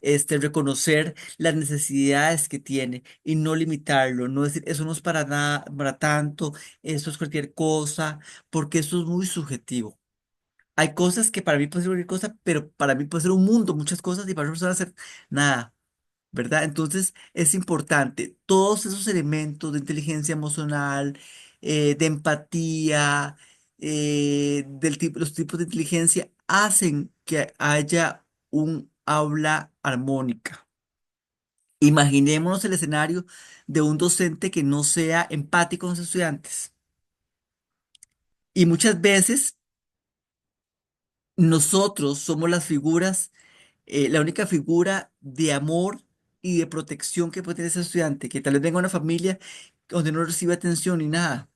reconocer las necesidades que tiene y no limitarlo, no decir eso no es para nada, para tanto, eso es cualquier cosa, porque eso es muy subjetivo. Hay cosas que para mí puede ser cualquier cosa, pero para mí puede ser un mundo, muchas cosas, y para otra persona ser nada. ¿Verdad? Entonces es importante todos esos elementos de inteligencia emocional, de empatía, los tipos de inteligencia hacen que haya un aula armónica. Imaginémonos el escenario de un docente que no sea empático con los estudiantes. Y muchas veces nosotros somos las figuras, la única figura de amor y de protección que puede tener ese estudiante, que tal vez venga de una familia donde no recibe atención ni nada,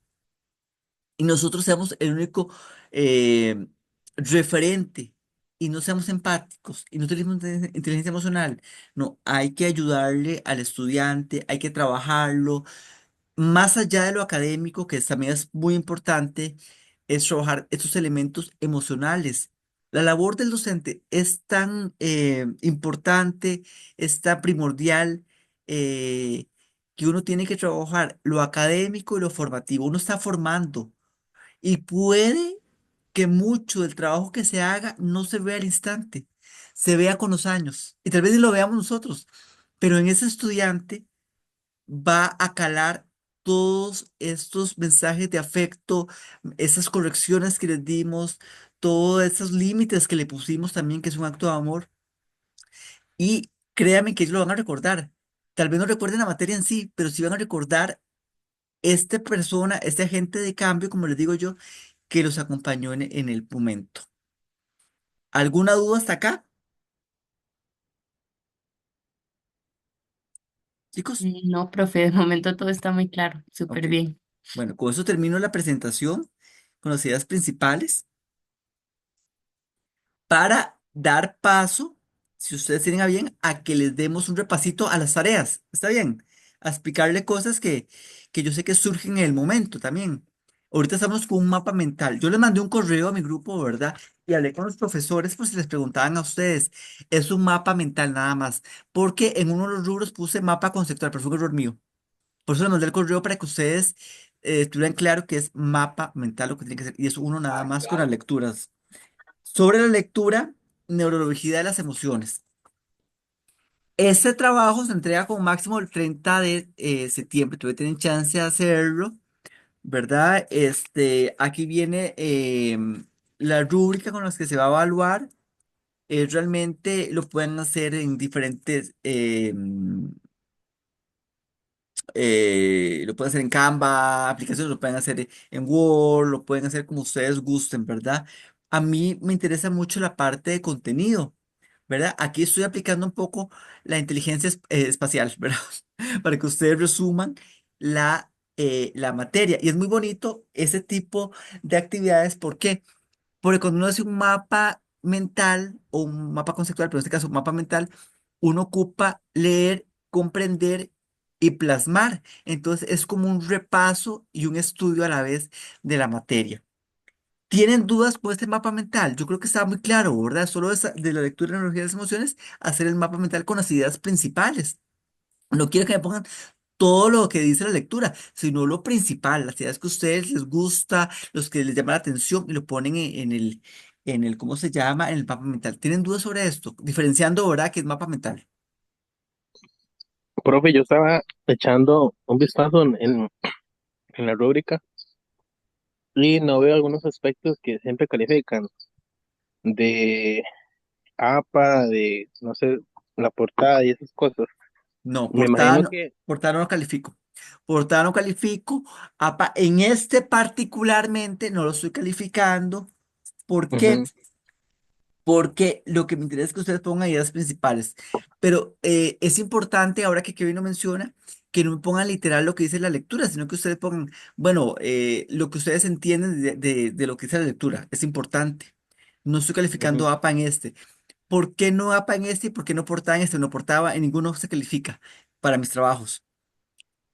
y nosotros seamos el único eh, referente y no seamos empáticos y no tenemos inteligencia emocional. No, hay que ayudarle al estudiante, hay que trabajarlo más allá de lo académico, que también es muy importante, es trabajar estos elementos emocionales. La labor del docente es tan importante, es tan primordial, eh, que uno tiene que trabajar lo académico y lo formativo. Uno está formando y puede que mucho del trabajo que se haga no se vea al instante, se vea con los años y tal vez ni lo veamos nosotros, pero en ese estudiante va a calar todos estos mensajes de afecto, esas correcciones que les dimos, todos esos límites que le pusimos también, que es un acto de amor. Y créanme que ellos lo van a recordar. Tal vez no recuerden la materia en sí, pero sí van a recordar esta persona, este agente de cambio, como les digo yo, que los acompañó en el momento. ¿Alguna duda hasta acá, chicos? No, profe, de momento todo está muy claro, Ok. súper bien. Bueno, con eso termino la presentación con las ideas principales, para dar paso, si ustedes tienen a bien, a que les demos un repasito a las tareas. ¿Está bien? A explicarle cosas que yo sé que surgen en el momento también. Ahorita estamos con un mapa mental. Yo les mandé un correo a mi grupo, ¿verdad? Y hablé con los profesores por si les preguntaban a ustedes. Es un mapa mental nada más. Porque en uno de los rubros puse mapa conceptual, pero fue un error mío. Por eso les mandé el correo para que ustedes tuvieran claro que es mapa mental lo que tiene que hacer. Y eso uno nada más con las lecturas. Sobre la lectura, neurología de las emociones. Este trabajo se entrega con máximo el 30 de septiembre. Todavía tienen chance de hacerlo, ¿verdad? Aquí viene la rúbrica con las que se va a evaluar. Realmente lo pueden hacer en diferentes, lo pueden hacer en Canva, aplicaciones, lo pueden hacer en Word, lo pueden hacer como ustedes gusten, ¿verdad? A mí me interesa mucho la parte de contenido, ¿verdad? Aquí estoy aplicando un poco la inteligencia espacial, ¿verdad? Para que ustedes resuman la materia. Y es muy bonito ese tipo de actividades. ¿Por qué? Porque cuando uno hace un mapa mental o un mapa conceptual, pero en este caso un mapa mental, uno ocupa leer, comprender y plasmar. Entonces es como un repaso y un estudio a la vez de la materia. ¿Tienen dudas con este mapa mental? Yo creo que está muy claro, ¿verdad? Solo de la lectura de la energía de las emociones, hacer el mapa mental con las ideas principales. No quiero que me pongan todo lo que dice la lectura, sino lo principal, las ideas que a ustedes les gusta, los que les llama la atención y lo ponen en el, ¿cómo se llama? En el mapa mental. ¿Tienen dudas sobre esto? Diferenciando, ¿verdad? ¿Qué es mapa mental? Profe, yo estaba echando un vistazo en la rúbrica y no veo algunos aspectos que siempre califican de APA, de, no sé, la portada y esas cosas. No, Me portada imagino no, que... portada no califico. Portada no califico. En este particularmente no lo estoy calificando. ¿Por qué? Ujú, Porque lo que me interesa es que ustedes pongan ideas principales. Pero es importante, ahora que Kevin lo menciona, que no me pongan literal lo que dice la lectura, sino que ustedes pongan, bueno, lo que ustedes entienden de lo que dice la lectura. Es importante. No estoy ujú. calificando APA en este. ¿Por qué no APA en este y por qué no portada en este? No portaba, en ninguno se califica para mis trabajos.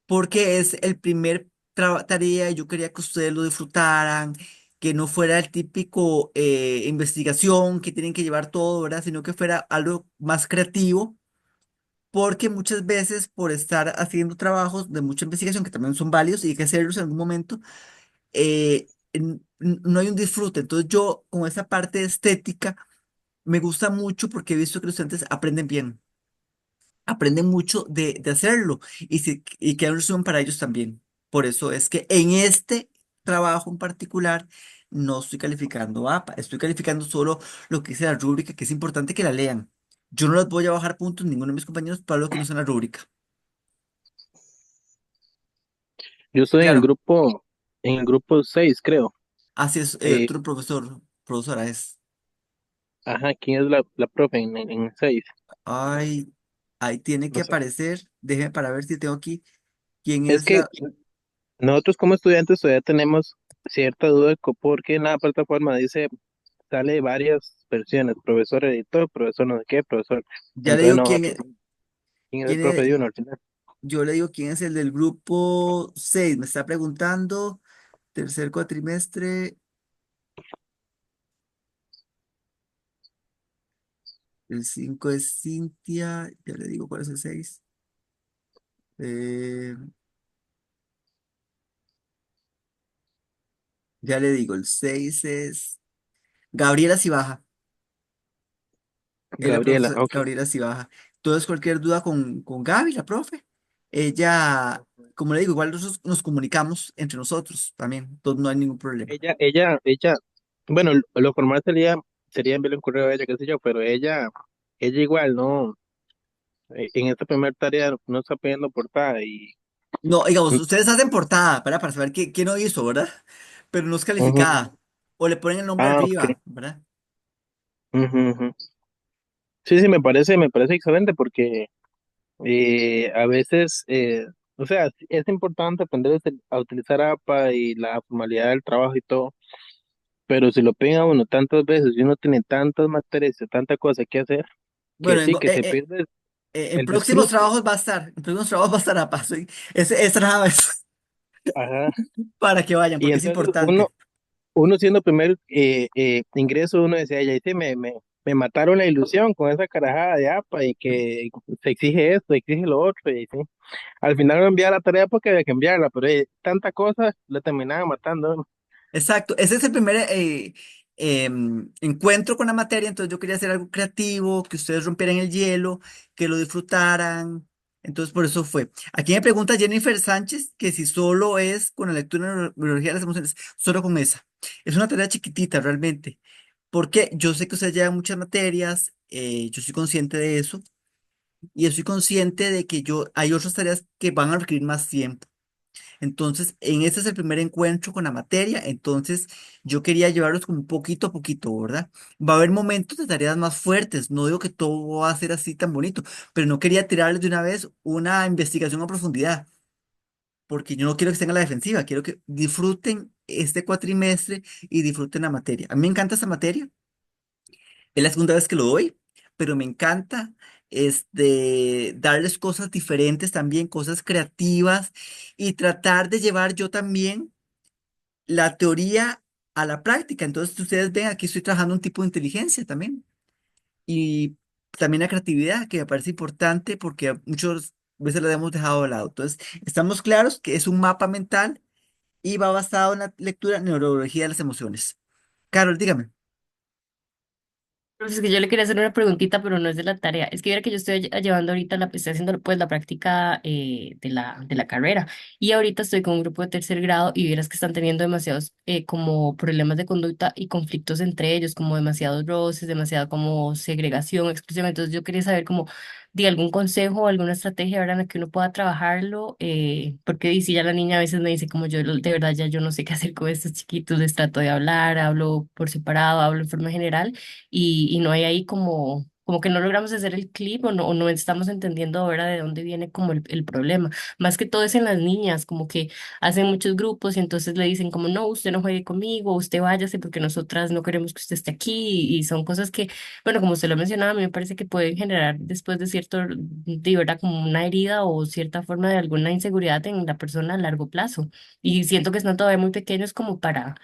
Porque es el primer tarea y yo quería que ustedes lo disfrutaran, que no fuera el típico investigación que tienen que llevar todo, ¿verdad? Sino que fuera algo más creativo, porque muchas veces por estar haciendo trabajos de mucha investigación, que también son válidos y hay que hacerlos en algún momento, no hay un disfrute. Entonces yo con esa parte estética me gusta mucho porque he visto que los estudiantes aprenden mucho de hacerlo y queda un resumen para ellos también. Por eso es que en este trabajo en particular no estoy calificando APA, estoy calificando solo lo que dice la rúbrica, que es importante que la lean. Yo no les voy a bajar puntos, ninguno de mis compañeros, para lo que no está en la rúbrica. Yo estoy Claro, en el grupo 6 creo. así es, Eh, otro profesor, profesora es. ajá, ¿quién es la profe en 6? Ay, ahí tiene que No sé. aparecer, déjeme para ver si tengo aquí quién Es es que la. nosotros como estudiantes todavía tenemos cierta duda porque en la plataforma dice, sale varias versiones, profesor editor, profesor no sé qué, profesor. Ya le Entonces digo quién nosotros, es, ¿quién es el quién profe es, de uno al final? yo le digo quién es el del grupo 6. Me está preguntando, tercer cuatrimestre, el 5 es Cintia, ya le digo cuál es el 6. Eh, ya le digo, el 6 es Gabriela Cibaja, es la Gabriela, profesora ok. Gabriela Cibaja. Entonces, cualquier duda con Gaby, la profe, ella, como le digo, igual nosotros nos comunicamos entre nosotros también, entonces no hay ningún problema. Ella, bueno, lo formal sería enviarle un correo a ella, qué sé yo, pero ella igual, ¿no? En esta primera tarea no está pidiendo portada y... No, digamos, ustedes hacen portada, para saber quién lo hizo, ¿verdad? Pero no es Ujú. calificada. O le ponen el nombre Ah, ok. arriba, ¿verdad? Ujú, ujú. Sí, sí, me parece excelente porque a veces, o sea, sí, es importante aprender a utilizar APA y la formalidad del trabajo y todo, pero si lo pega uno tantas veces y uno tiene tantas materias y tanta cosa que hacer, que Bueno, sí, que se pierde en el próximos disfrute. trabajos va a estar, en próximos trabajos va a estar a paso. Esa nada más Ajá. para que vayan, Y porque es entonces uno, importante. uno siendo primer ingreso, uno decía, ya hice, me mataron la ilusión con esa carajada de APA y que se exige esto, exige lo otro, y sí. Al final no enviaba la tarea porque había que enviarla, pero tanta cosa la terminaba matando. Exacto, ese es el primer encuentro con la materia, entonces yo quería hacer algo creativo, que ustedes rompieran el hielo, que lo disfrutaran, entonces por eso fue. Aquí me pregunta Jennifer Sánchez que si solo es con la lectura de neurología de las emociones, solo con esa. Es una tarea chiquitita realmente, porque yo sé que ustedes llevan muchas materias, yo soy consciente de eso, y estoy consciente de que hay otras tareas que van a requerir más tiempo. Entonces, en este es el primer encuentro con la materia, entonces yo quería llevarlos como poquito a poquito, ¿verdad? Va a haber momentos de tareas más fuertes, no digo que todo va a ser así tan bonito, pero no quería tirarles de una vez una investigación a profundidad, porque yo no quiero que estén a la defensiva, quiero que disfruten este cuatrimestre y disfruten la materia. A mí me encanta esta materia, es la segunda vez que lo doy, pero me encanta darles cosas diferentes también, cosas creativas y tratar de llevar yo también la teoría a la práctica. Entonces, ustedes ven, aquí estoy trabajando un tipo de inteligencia también y también la creatividad, que me parece importante porque muchas veces la hemos dejado de lado. Entonces, estamos claros que es un mapa mental y va basado en la lectura neurología de las emociones. Carol, dígame. Pues es que yo le quería hacer una preguntita, pero no es de la tarea. Es que viera que yo estoy llevando ahorita estoy haciendo pues la práctica de la carrera. Y ahorita estoy con un grupo de tercer grado y vieras que están teniendo demasiados como problemas de conducta y conflictos entre ellos, como demasiados roces, demasiada como segregación, exclusión. Entonces yo quería saber como de algún consejo o alguna estrategia, ¿verdad? En la que uno pueda trabajarlo, porque dice ya la niña a veces me dice como yo de verdad ya yo no sé qué hacer con estos chiquitos, les trato de hablar, hablo por separado, hablo en forma general y no hay ahí como que no logramos hacer el clip o no estamos entendiendo ahora de dónde viene como el problema. Más que todo es en las niñas, como que hacen muchos grupos y entonces le dicen como no, usted no juegue conmigo, usted váyase porque nosotras no queremos que usted esté aquí y son cosas que, bueno, como usted lo mencionaba, a mí me parece que pueden generar después de cierto, de verdad, como una herida o cierta forma de alguna inseguridad en la persona a largo plazo. Y siento que están todavía muy pequeños como para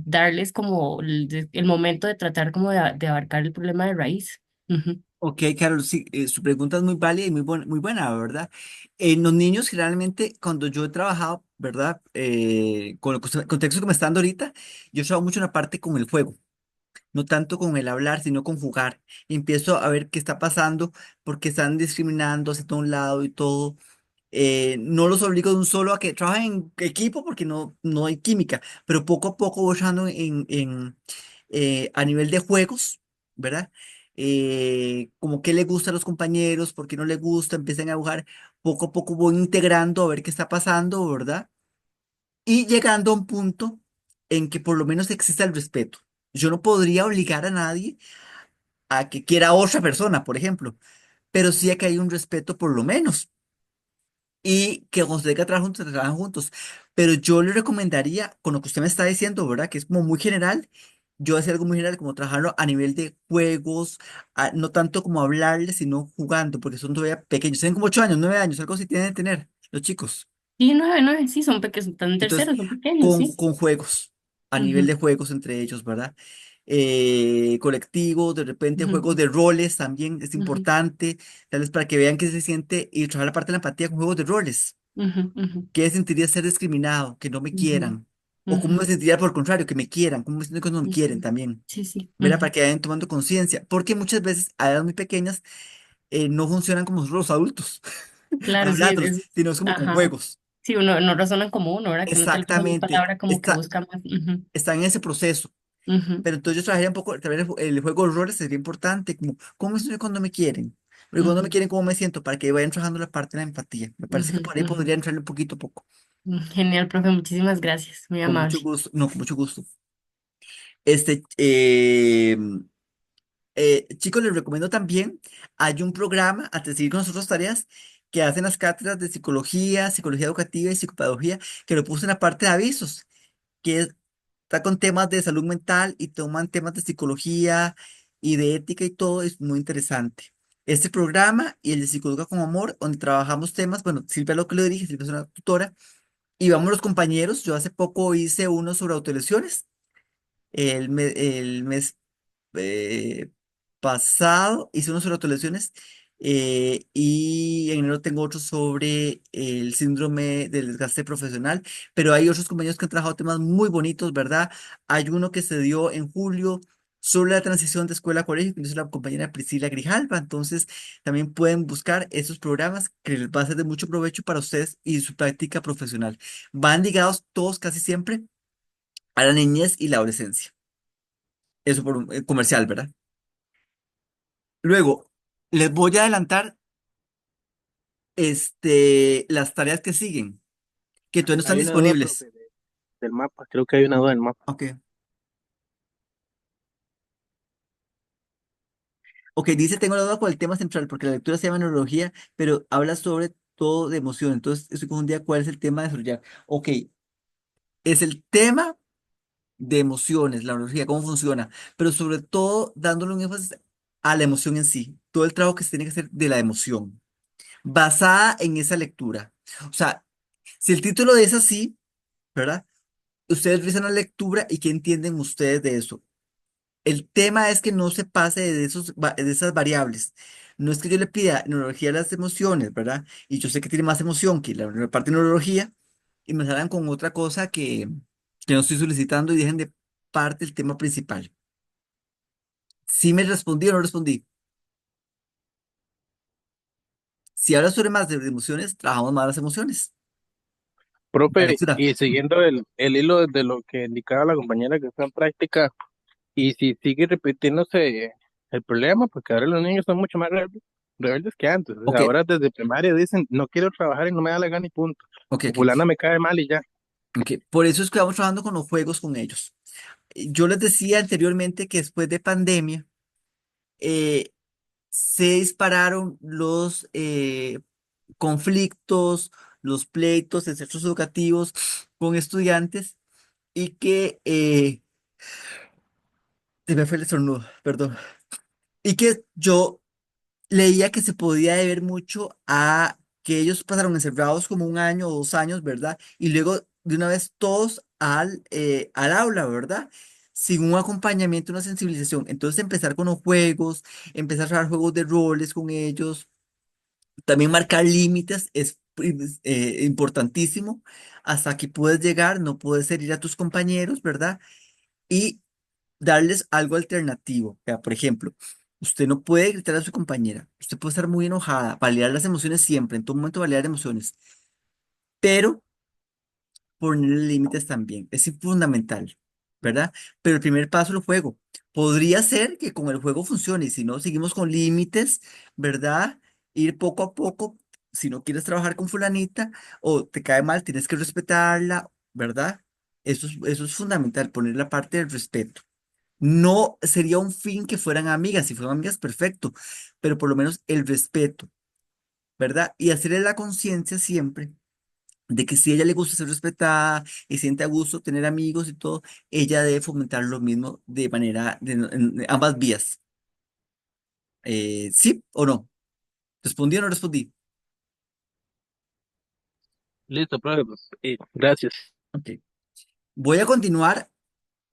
darles como el momento de tratar como de abarcar el problema de raíz. Ujú. Ok, Carol, sí, su pregunta es muy válida y muy buena, ¿verdad? En los niños, generalmente, cuando yo he trabajado, ¿verdad? Con el contexto que me está dando ahorita, yo trabajo mucho en la parte con el juego, no tanto con el hablar, sino con jugar. Y empiezo a ver qué está pasando, porque están discriminando hacia todo un lado y todo. No los obligo de un solo a que trabajen en equipo porque no hay química, pero poco a poco voy trabajando a nivel de juegos, ¿verdad? Como qué le gusta a los compañeros, por qué no le gusta, empiezan a jugar, poco a poco voy integrando a ver qué está pasando, ¿verdad? Y llegando a un punto en que por lo menos exista el respeto. Yo no podría obligar a nadie a que quiera a otra persona, por ejemplo, pero sí a que hay un respeto por lo menos y que cuando se tenga que trabajar juntos, trabajan juntos. Pero yo le recomendaría, con lo que usted me está diciendo, ¿verdad? Que es como muy general, yo hacía algo muy general, como trabajarlo a nivel de juegos, no tanto como hablarle, sino jugando, porque son todavía pequeños, tienen como 8 años, 9 años, algo así tienen que tener los chicos. Y nueve, nueve, sí, son pequeños, están en Entonces, terceros, son pequeños, sí. con juegos, a nivel Ujú, de juegos entre ellos, ¿verdad? Colectivos, de repente ujú, juegos de roles también es ujú, importante, tal vez para que vean qué se siente y trabajar la parte de la empatía con juegos de roles. ujú, ujú, ¿Qué sentiría ser discriminado? Que no me ujú, quieran. O cómo ujú, me sentiría por el contrario, que me quieran. ¿Cómo me siento cuando me quieren ujú. también? Sí, sí. ¿Verdad? Para Ujú. que vayan tomando conciencia. Porque muchas veces a edades muy pequeñas no funcionan como nosotros los adultos, Claro, sí, hablándolos, sino es como con ajá. juegos. Sí, uno no razona como uno, ¿verdad? Que uno tal vez una Exactamente. palabra como que busca más. Ujú, Está en ese proceso. ujú, Pero entonces yo trabajaría un poco, también el juego de roles sería importante, como, ¿cómo me siento cuando me quieren? Pero cuando me ujú, quieren, ¿cómo me siento? Para que vayan trabajando la parte de la empatía. Me parece ujú, que por ahí ujú. podría entrarle un poquito a poco. Genial, profe, muchísimas gracias, muy Con amable. mucho gusto. No, con mucho gusto. Este, eh, chicos, les recomiendo también, hay un programa, antes de seguir con sus otras tareas, que hacen las cátedras de psicología, psicología educativa y psicopedagogía, que lo puse en la parte de avisos, está con temas de salud mental y toman temas de psicología y de ética y todo, es muy interesante. Este programa y el de Psicóloga con Amor, donde trabajamos temas, bueno, Silvia lo que le dije, Silvia es una tutora, y vamos los compañeros, yo hace poco hice uno sobre autolesiones, el mes, pasado hice unos sobre autolesiones y en enero tengo otro sobre el síndrome del desgaste profesional, pero hay otros compañeros que han trabajado temas muy bonitos, ¿verdad? Hay uno que se dio en julio sobre la transición de escuela a colegio, que es la compañera Priscila Grijalva, entonces también pueden buscar esos programas que les va a ser de mucho provecho para ustedes y su práctica profesional. Van ligados todos casi siempre a la niñez y la adolescencia. Eso por un comercial, ¿verdad? Luego, les voy a adelantar las tareas que siguen, que todavía no están Hay una duda, disponibles. profe, del mapa. Creo que hay una duda del mapa. Ok. Ok, dice, tengo la duda con el tema central, porque la lectura se llama neurología, pero habla sobre todo de emoción. Entonces, estoy confundida cuál es el tema de desarrollar. Ok, es el tema de emociones, la neurología, cómo funciona, pero sobre todo dándole un énfasis a la emoción en sí, todo el trabajo que se tiene que hacer de la emoción, basada en esa lectura. O sea, si el título es así, ¿verdad? Ustedes realizan la lectura y qué entienden ustedes de eso. El tema es que no se pase de de esas variables. No es que yo le pida neurología de las emociones, ¿verdad? Y yo sé que tiene más emoción que la parte de neurología y me salgan con otra cosa que no estoy solicitando y dejen de parte el tema principal. Si me respondí o no respondí. Si habla sobre más de emociones, trabajamos más las emociones. La Profe, lectura. y siguiendo el hilo de lo que indicaba la compañera que está en práctica, y si sigue repitiéndose el problema, porque ahora los niños son mucho más rebeldes que antes. O sea, Ok, ahora desde primaria dicen, no quiero trabajar y no me da la gana y punto. ok, O ok. fulana me cae mal y ya. Ok. Por eso es que vamos trabajando con los juegos con ellos. Yo les decía anteriormente que después de pandemia, eh, se dispararon los conflictos, los pleitos en centros educativos con estudiantes y que, se me fue el estornudo, perdón, y que yo leía que se podía deber mucho a que ellos pasaron encerrados como un año o 2 años, ¿verdad? Y luego de una vez todos al aula, ¿verdad? Sin un acompañamiento, una sensibilización. Entonces empezar con los juegos, empezar a jugar juegos de roles con ellos. También marcar límites es importantísimo. Hasta aquí puedes llegar, no puedes herir a tus compañeros, ¿verdad? Y darles algo alternativo. O sea, por ejemplo, usted no puede gritar a su compañera. Usted puede estar muy enojada, validar las emociones siempre, en todo momento validar emociones, pero poner límites también. Es fundamental, ¿verdad? Pero el primer paso es el juego. Podría ser que con el juego funcione y si no, seguimos con límites, ¿verdad? Ir poco a poco. Si no quieres trabajar con fulanita o te cae mal, tienes que respetarla, ¿verdad? Eso es fundamental, poner la parte del respeto. No sería un fin que fueran amigas, si fueran amigas, perfecto, pero por lo menos el respeto, ¿verdad? Y hacerle la conciencia siempre de que si a ella le gusta ser respetada y siente a gusto tener amigos y todo, ella debe fomentar lo mismo de manera, en ambas vías. ¿Sí o no? ¿Respondí o no respondí? Listo, profe, pues, gracias. Ok. Voy a continuar.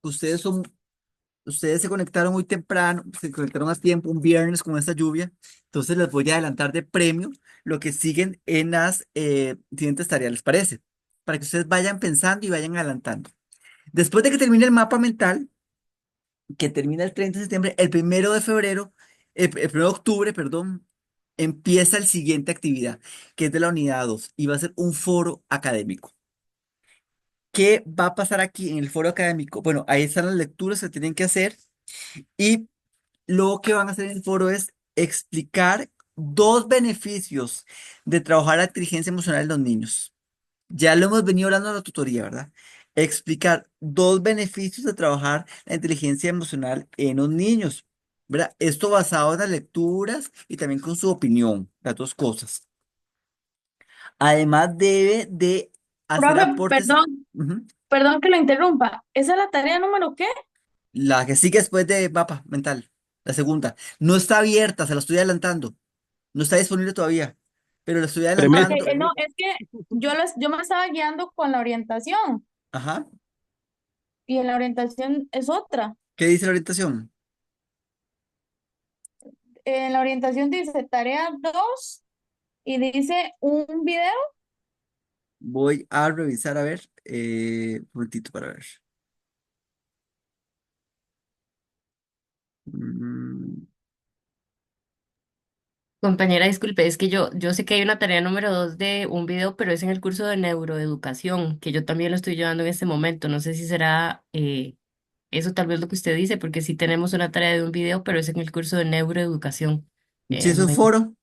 Ustedes son Ustedes se conectaron muy temprano, se conectaron a tiempo, un viernes con esta lluvia. Entonces les voy a adelantar de premio lo que siguen en las siguientes tareas, ¿les parece? Para que ustedes vayan pensando y vayan adelantando. Después de que termine el mapa mental, que termina el 30 de septiembre, el 1 de febrero, el 1 de octubre, perdón, empieza el siguiente actividad, que es de la unidad 2 y va a ser un foro académico. ¿Qué va a pasar aquí en el foro académico? Bueno, ahí están las lecturas que tienen que hacer y lo que van a hacer en el foro es explicar dos beneficios de trabajar la inteligencia emocional en los niños. Ya lo hemos venido hablando en la tutoría, ¿verdad? Explicar dos beneficios de trabajar la inteligencia emocional en los niños, ¿verdad? Esto basado en las lecturas y también con su opinión, las dos cosas. Además, debe de hacer Profe, aportes. perdón, Ujú. perdón que lo interrumpa. ¿Esa es la tarea número qué? La que sigue después de mapa mental, la segunda. No está abierta, se la estoy adelantando. No está disponible todavía, pero la estoy Ah, Premisa, ok, adelantando. no, es que yo me estaba guiando con la orientación Ajá. y en la orientación es otra. ¿Qué dice la orientación? en la orientación dice tarea 2 y dice un video. Voy a revisar, a ver, un momentito para ver. Mm, Compañera, disculpe, es que yo sé que hay una tarea número 2 de un video, pero es en el curso de neuroeducación, que yo también lo estoy llevando en este momento. No sé si será eso tal vez lo que usted dice, porque sí tenemos una tarea de un video, pero es en el curso de neuroeducación. sí, es un Me- foro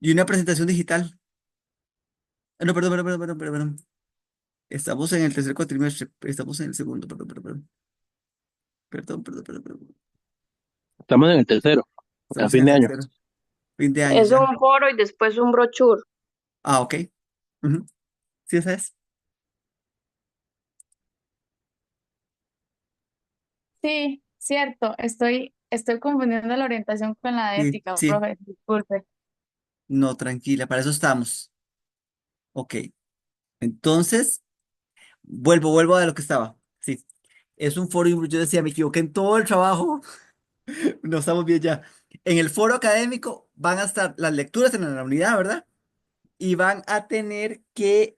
y una presentación digital. No, perdón, perdón, perdón, perdón, perdón, perdón. Estamos en el tercer cuatrimestre, estamos en el segundo, perdón, perdón, perdón. Perdón, perdón, perdón, perdón. Estamos en el tercero, a Estamos en fin el de año. tercero, fin de año Es ya. un foro y después un brochure. Ah, ok. Ujú. Sí, esa es. Sí, cierto, estoy confundiendo la orientación con la de Sí, ética, sí. profe, disculpe. No, tranquila, para eso estamos. Ok. Entonces, vuelvo a lo que estaba. Sí. Es un foro, y yo decía, me equivoqué en todo el trabajo. No estamos bien ya. En el foro académico van a estar las lecturas en la unidad, ¿verdad? Y van a tener que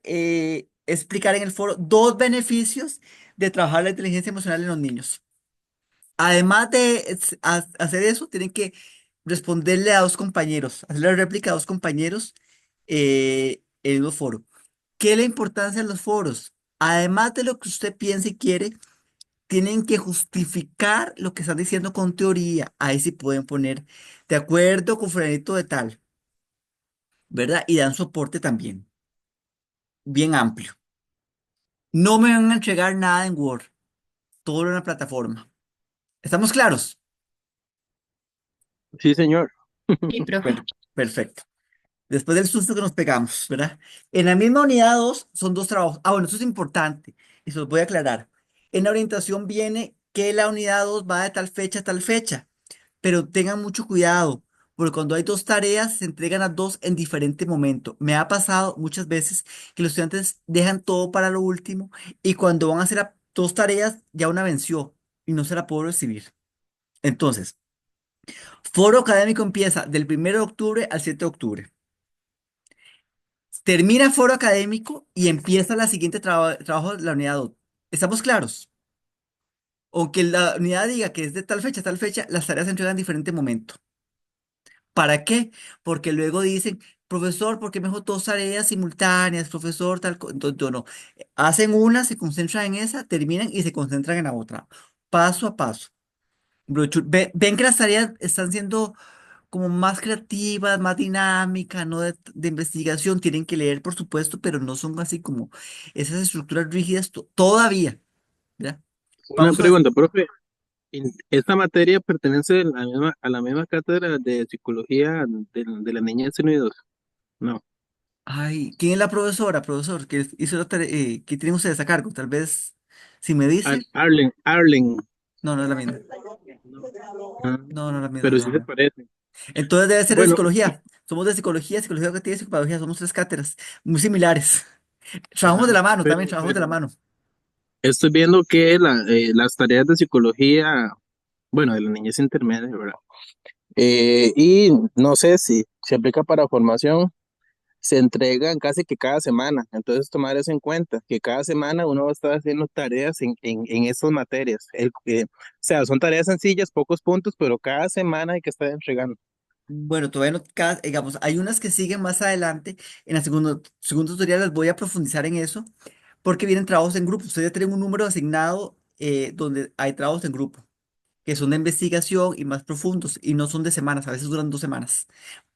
explicar en el foro dos beneficios de trabajar la inteligencia emocional en los niños. Además de hacer eso, tienen que responderle a dos compañeros, hacerle réplica a dos compañeros en los foros. ¿Qué es la importancia de los foros? Además de lo que usted piensa y quiere, tienen que justificar lo que están diciendo con teoría. Ahí sí pueden poner de acuerdo con fulanito de tal, ¿verdad? Y dan soporte también, bien amplio. No me van a entregar nada en Word, todo en una plataforma. ¿Estamos claros? Sí, señor. Sí, profe. Per- Perfecto. Después del susto que nos pegamos, ¿verdad? En la misma unidad 2 son dos trabajos. Ah, bueno, eso es importante y se los voy a aclarar. En la orientación viene que la unidad 2 va de tal fecha a tal fecha, pero tengan mucho cuidado, porque cuando hay dos tareas se entregan las dos en diferente momento. Me ha pasado muchas veces que los estudiantes dejan todo para lo último y cuando van a hacer dos tareas ya una venció y no se la puedo recibir. Entonces, foro académico empieza del 1 de octubre al 7 de octubre. Termina foro académico y empieza la siguiente trabajo de la unidad 2. ¿Estamos claros? Aunque la unidad diga que es de tal fecha a tal fecha, las tareas se entregan en diferente momento. ¿Para qué? Porque luego dicen, profesor, ¿por qué me dejó dos tareas simultáneas, profesor? Entonces, no. Hacen una, se concentran en esa, terminan y se concentran en la otra. Paso a paso. Ven que las tareas están siendo como más creativas, más dinámicas, ¿no? De investigación, tienen que leer, por supuesto, pero no son así como esas estructuras rígidas todavía, ¿ya? Una Vamos a... pregunta, profe. ¿Esta materia pertenece a la misma cátedra de psicología de la niñez unidos? No. Ay, ¿quién es la profesora, profesor, que hizo la tarea, que tienen ustedes a cargo? Tal vez, si me dice, Arlen. no, no es la misma. No. Ah, No, no es la misma, pero no es sí la se misma. parece. Entonces debe ser de Bueno, psicología. Somos de psicología, psicología educativa y psicopedagogía. Somos tres cátedras muy similares. Trabajamos de ajá, la mano, también trabajamos de la pero mano. estoy viendo que las tareas de psicología, bueno, de la niñez intermedia, ¿verdad? Y no sé si se aplica para formación, se entregan casi que cada semana. Entonces, tomar eso en cuenta, que cada semana uno va a estar haciendo tareas en estas materias. O sea, son tareas sencillas, pocos puntos, pero cada semana hay que estar entregando. Bueno, todavía no, digamos, hay unas que siguen más adelante. En la segundo tutorial les voy a profundizar en eso, porque vienen trabajos en grupo. Ustedes ya tienen un número asignado donde hay trabajos en grupo, que son de investigación y más profundos, y no son de semanas, a veces duran 2 semanas,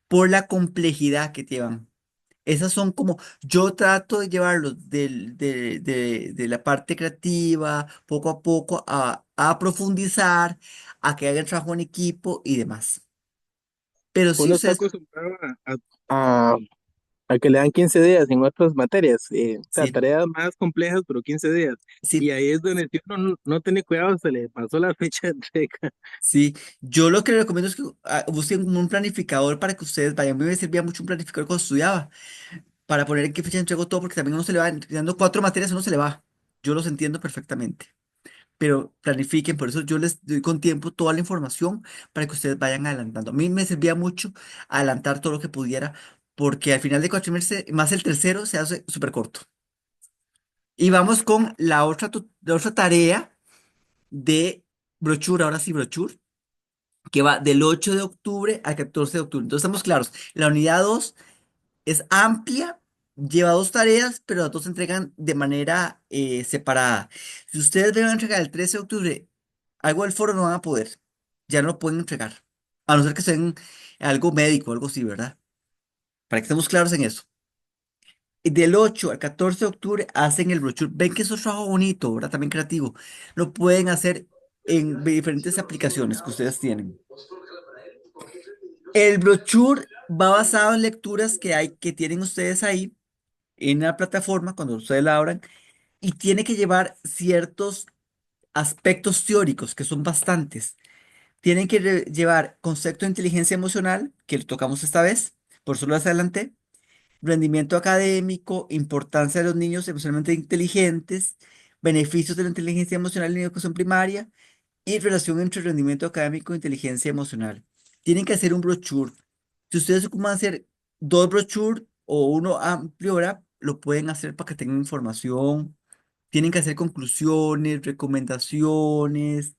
por la complejidad que llevan. Esas son como, yo trato de llevarlos de la parte creativa, poco a poco, a profundizar, a que hagan trabajo en equipo y demás. Pero sí, Uno está ustedes, acostumbrado a, a que le dan 15 días en otras materias, o sea, sí, tareas más complejas, pero 15 días. sí, Y ahí es donde si uno no tiene cuidado, se le pasó la fecha de entrega. sí. Yo lo que les recomiendo es que busquen como un planificador para que ustedes vayan. A mí me servía mucho un planificador cuando estudiaba, para poner en qué fecha entrego todo, porque también uno se le va, estudiando 4 materias, uno se le va. Yo los entiendo perfectamente. pero planifiquen, por eso yo les doy con tiempo toda la información para que ustedes vayan adelantando. A mí me servía mucho adelantar todo lo que pudiera, porque al final de 4 meses, más el tercero, se hace súper corto. Y vamos con la otra tarea de brochure, ahora sí, brochure, que va del 8 de octubre al 14 de octubre. Entonces estamos claros, la unidad 2 es amplia, lleva dos tareas, pero las dos se entregan de manera separada. Si ustedes deben entregar el 13 de octubre algo del foro, no van a poder. Ya no lo pueden entregar. A no ser que estén algo médico, algo así, ¿verdad? Para que estemos claros en eso. Y del 8 al 14 de octubre hacen el brochure. Ven que es un trabajo bonito, ¿verdad? También creativo. Lo pueden hacer en diferentes aplicaciones que ustedes tienen. El brochure va basado en lecturas que tienen ustedes ahí en la plataforma cuando ustedes la abran y tiene que llevar ciertos aspectos teóricos que son bastantes. Tienen que llevar concepto de inteligencia emocional, que lo tocamos esta vez, por eso lo adelanté, rendimiento académico, importancia de los niños emocionalmente inteligentes, beneficios de la inteligencia emocional en la educación primaria y relación entre rendimiento académico e inteligencia emocional. Tienen que hacer un brochure. Si ustedes ocupan hacer dos brochures o uno amplio, ¿verdad? Lo pueden hacer para que tengan información. Tienen que hacer conclusiones, recomendaciones,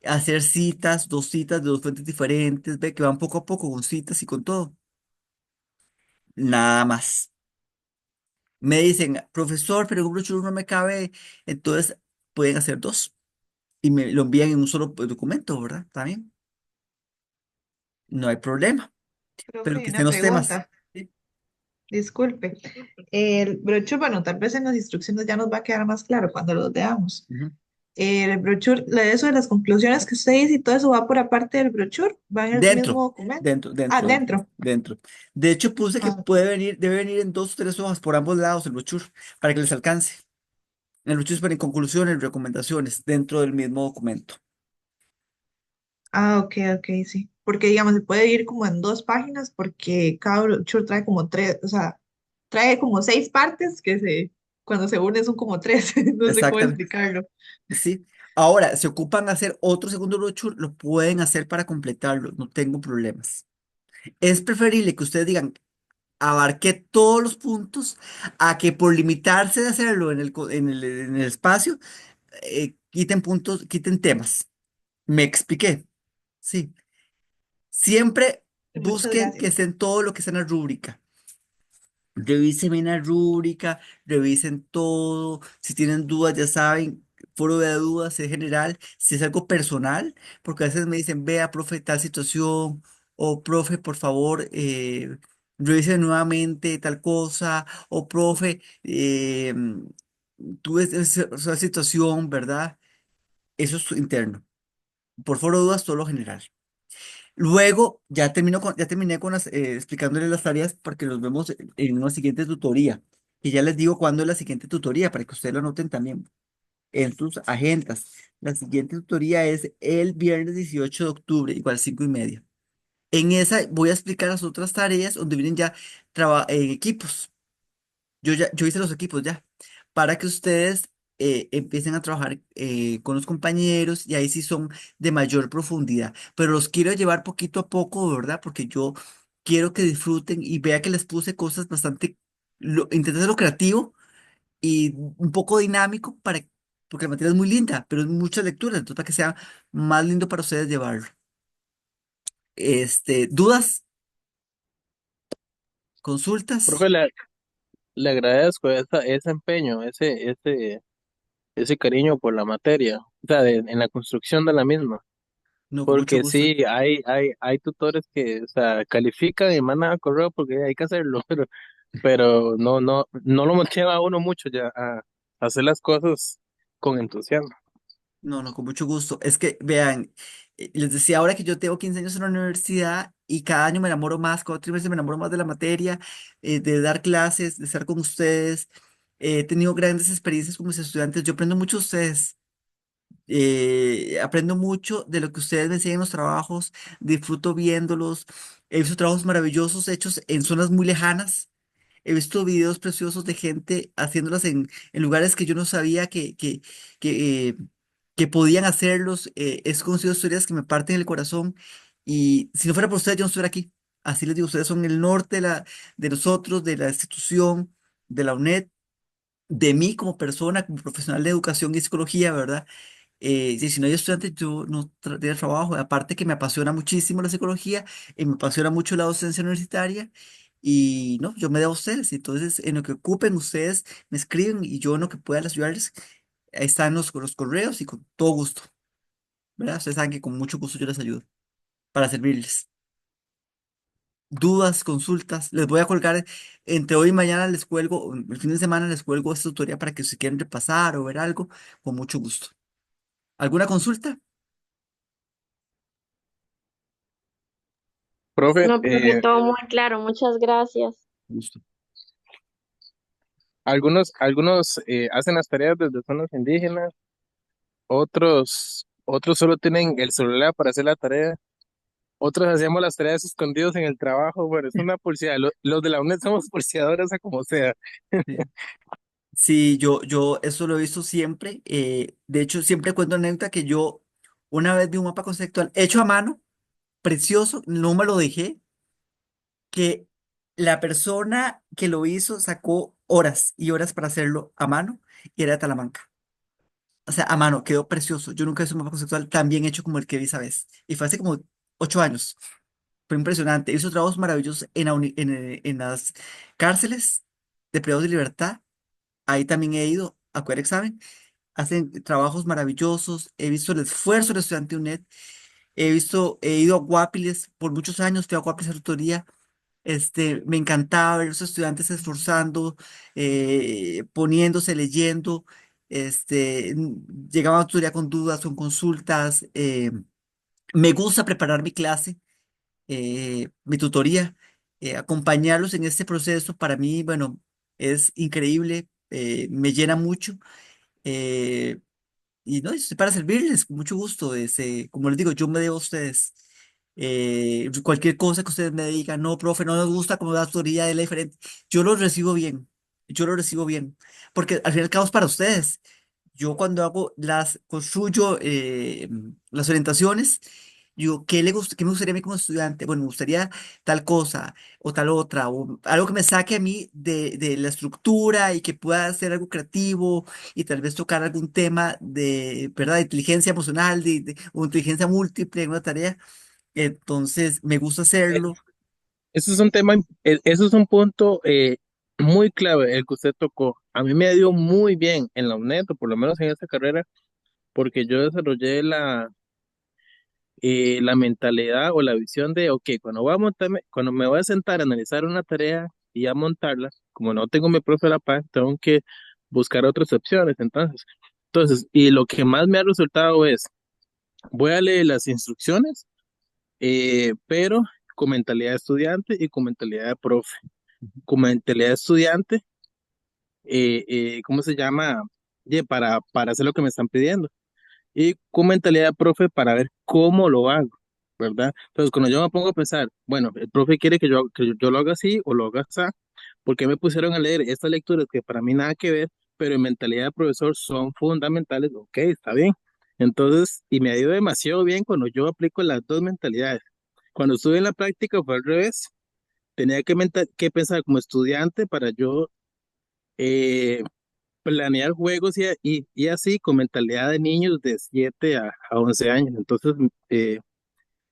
hacer citas, dos citas de dos fuentes diferentes, ve que van poco a poco con citas y con todo. Nada más. Me dicen, profesor, pero un brochure no me cabe, entonces pueden hacer dos y me lo envían en un solo documento, ¿verdad? También. No hay problema, pero Profe, que estén una los temas. pregunta, ¿Sí? disculpe. El brochure, bueno, tal vez en las instrucciones ya nos va a quedar más claro cuando los veamos. Ujú. El brochure, eso de las conclusiones que usted dice y todo eso va por aparte del brochure, va en el mismo Dentro, documento. dentro, Ah, dentro, dentro, dentro. dentro. De hecho, puse que Ah, puede venir, debe venir en dos o tres hojas por ambos lados el brochure para que les alcance. El brochure es para conclusiones, recomendaciones dentro del mismo documento. ok, ok, sí. Porque, digamos, se puede ir como en dos páginas porque cada brochure trae como tres, o sea, trae como seis partes cuando se unen son como tres. No sé cómo Exactamente. explicarlo. Sí. Ahora, si ocupan hacer otro segundo brochure, lo pueden hacer para completarlo. No tengo problemas. Es preferible que ustedes digan, abarqué todos los puntos, a que por limitarse de hacerlo en el espacio, quiten puntos, quiten temas. ¿Me expliqué? Sí. Siempre Muchas busquen que gracias. estén todo lo que está en la rúbrica. Revisen bien la rúbrica, revisen todo. Si tienen dudas, ya saben, foro de dudas en general. Si es algo personal, porque a veces me dicen, vea, profe, tal situación, o profe, por favor, revise nuevamente tal cosa, o profe, tuve esa situación, ¿verdad? Eso es interno. Por foro de dudas, todo lo general. Luego, ya terminé con explicándoles las tareas porque los vemos en una siguiente tutoría. Y ya les digo cuándo es la siguiente tutoría para que ustedes lo anoten también en sus agendas. La siguiente tutoría es el viernes 18 de octubre, igual 5:30. En esa voy a explicar las otras tareas donde vienen ya equipos. Yo hice los equipos ya, para que ustedes empiecen a trabajar con los compañeros y ahí sí son de mayor profundidad. Pero los quiero llevar poquito a poco, ¿verdad? Porque yo quiero que disfruten y vea que les puse cosas bastante, intenté hacerlo creativo y un poco dinámico porque la materia es muy linda, pero es mucha lectura, entonces para que sea más lindo para ustedes llevarlo. ¿Dudas? ¿Consultas? Profe, le agradezco ese empeño, ese cariño por la materia, o sea, en la construcción de la misma. No, con mucho Porque gusto. sí, hay tutores que, o sea, califican y mandan a correo porque hay que hacerlo, pero no lo motiva a uno mucho ya a hacer las cosas con entusiasmo. No, no, con mucho gusto. Es que, vean, les decía ahora que yo tengo 15 años en la universidad y cada año me enamoro más, cada trimestre me enamoro más de la materia, de dar clases, de estar con ustedes. He tenido grandes experiencias con mis estudiantes. Yo aprendo mucho de ustedes. Aprendo mucho de lo que ustedes me enseñan en los trabajos, disfruto viéndolos. He visto trabajos maravillosos hechos en zonas muy lejanas. He visto videos preciosos de gente haciéndolas en lugares que yo no sabía que que podían hacerlos. He conocido historias que me parten el corazón y si no fuera por ustedes, yo no estuviera aquí. Así les digo, ustedes son el norte de nosotros, de la institución, de la UNED, de mí como persona, como profesional de educación y psicología, ¿verdad? Sí, si no hay estudiantes, yo no tendría trabajo. Aparte que me apasiona muchísimo la psicología y me apasiona mucho la docencia universitaria. Y no, yo me debo a ustedes. Entonces, en lo que ocupen, ustedes me escriben y yo en lo que pueda ayudarles, ahí están los correos y con todo gusto, ¿verdad? Ustedes saben que con mucho gusto yo les ayudo para servirles. Dudas, consultas, les voy a colgar entre hoy y mañana, les cuelgo, el fin de semana les cuelgo esta tutoría para que si quieren repasar o ver algo, con mucho gusto. ¿Alguna consulta? Profe, No, profe, todo muy claro, muchas gracias. Gusto. algunos hacen las tareas desde zonas indígenas, otros solo tienen el celular para hacer la tarea, otros hacíamos las tareas escondidos en el trabajo. Bueno, es una pulseada. Los de la UNED somos pulseadores a como sea. Sí. Sí, yo eso lo he visto siempre. De hecho, siempre cuento anécdota que yo una vez vi un mapa conceptual hecho a mano, precioso, no me lo dejé, que la persona que lo hizo sacó horas y horas para hacerlo a mano y era de Talamanca. O sea, a mano, quedó precioso. Yo nunca he visto un mapa conceptual tan bien hecho como el que vi esa vez. Y fue hace como 8 años. Fue impresionante. Hizo trabajos maravillosos en las cárceles de privados de libertad. Ahí también he ido a coger examen. Hacen trabajos maravillosos. He visto el esfuerzo del estudiante UNED. He ido a Guapiles por muchos años. Fui a Guapiles a tutoría. Me encantaba ver a los estudiantes esforzando, poniéndose, leyendo. Llegaban a tutoría con dudas, con consultas. Me gusta preparar mi clase, mi tutoría, acompañarlos en este proceso. Para mí, bueno, es increíble, me llena mucho. eh, y no, estoy para servirles, con mucho gusto. Como les digo, yo me debo a ustedes. Cualquier cosa que ustedes me digan, no, profe, no nos gusta como da tutoría de la diferente, yo lo recibo bien, yo lo recibo bien, porque al fin y al cabo es para ustedes. Yo cuando construyo las orientaciones, digo, ¿qué me gustaría a mí como estudiante? Bueno, me gustaría tal cosa o tal otra, o algo que me saque a mí de la estructura y que pueda hacer algo creativo y tal vez tocar algún tema ¿verdad? De inteligencia emocional, o inteligencia múltiple en una tarea. Entonces, me gusta Eh, hacerlo. Eso es un tema, eso es un punto muy clave, el que usted tocó. A mí me dio muy bien en la UNED, o por lo menos en esta carrera, porque yo desarrollé la mentalidad o la visión de, ok, cuando me voy a sentar a analizar una tarea y a montarla, como no tengo mi profe a la par, tengo que buscar otras opciones. Entonces, y lo que más me ha resultado es, voy a leer las instrucciones, pero con mentalidad de estudiante y con mentalidad de profe. Con mentalidad de estudiante, ¿cómo se llama? Para hacer lo que me están pidiendo. Y con mentalidad de profe para ver cómo lo hago, ¿verdad? Entonces, cuando yo me pongo a pensar, bueno, el profe quiere que yo lo haga así o lo haga así, porque me pusieron a leer estas lecturas que para mí nada que ver, pero en mentalidad de profesor son fundamentales? Ok, está bien. Entonces, y me ha ido demasiado bien cuando yo aplico las dos mentalidades. Cuando estuve en la práctica fue al revés. Tenía que pensar como estudiante para yo eh, planear juegos y así con mentalidad de niños de 7 a 11 años. Entonces,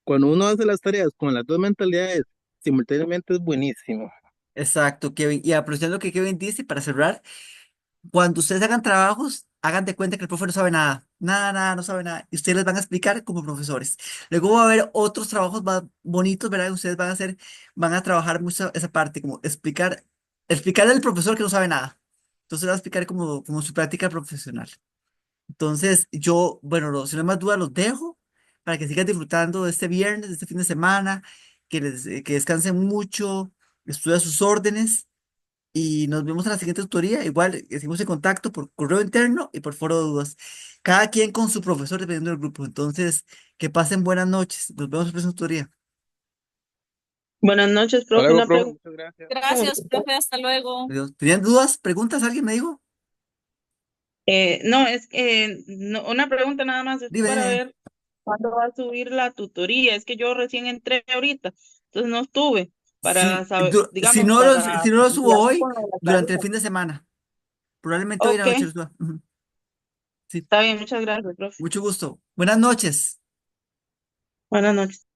cuando uno hace las tareas con las dos mentalidades simultáneamente es buenísimo. Exacto, Kevin. Y aprovechando que Kevin dice, para cerrar, cuando ustedes hagan trabajos, hagan de cuenta que el profe no sabe nada, nada, nada, no sabe nada. Y ustedes les van a explicar como profesores. Luego va a haber otros trabajos más bonitos, ¿verdad? Que ustedes van a trabajar mucho esa parte, como explicarle al profesor que no sabe nada. Entonces va a explicar como su práctica profesional. Entonces, yo, bueno, si no hay más dudas, los dejo para que sigan disfrutando de este viernes, de este fin de semana, que descansen mucho, estudien sus órdenes y nos vemos en la siguiente tutoría. Igual, seguimos en contacto por correo interno y por foro de dudas. Cada quien con su profesor, dependiendo del grupo. Entonces, que pasen buenas noches. Nos vemos en la próxima tutoría. Buenas noches, Hasta profe. luego, Una profe, pregunta. muchas gracias. Gracias, profe, hasta luego. Adiós. ¿Tenían dudas, preguntas? ¿Alguien me dijo? No, es que una pregunta nada más es Dime, para dime. ver cuándo va a subir la tutoría. Es que yo recién entré ahorita, entonces no estuve para Si, saber, si digamos, no lo, para si no lo subo guiarme hoy, con la durante el tarea. fin de semana. Probablemente hoy en la Ok, noche lo suba. Ujú. Sí, está bien, muchas gracias, profe. mucho gusto. Buenas noches. Buenas noches.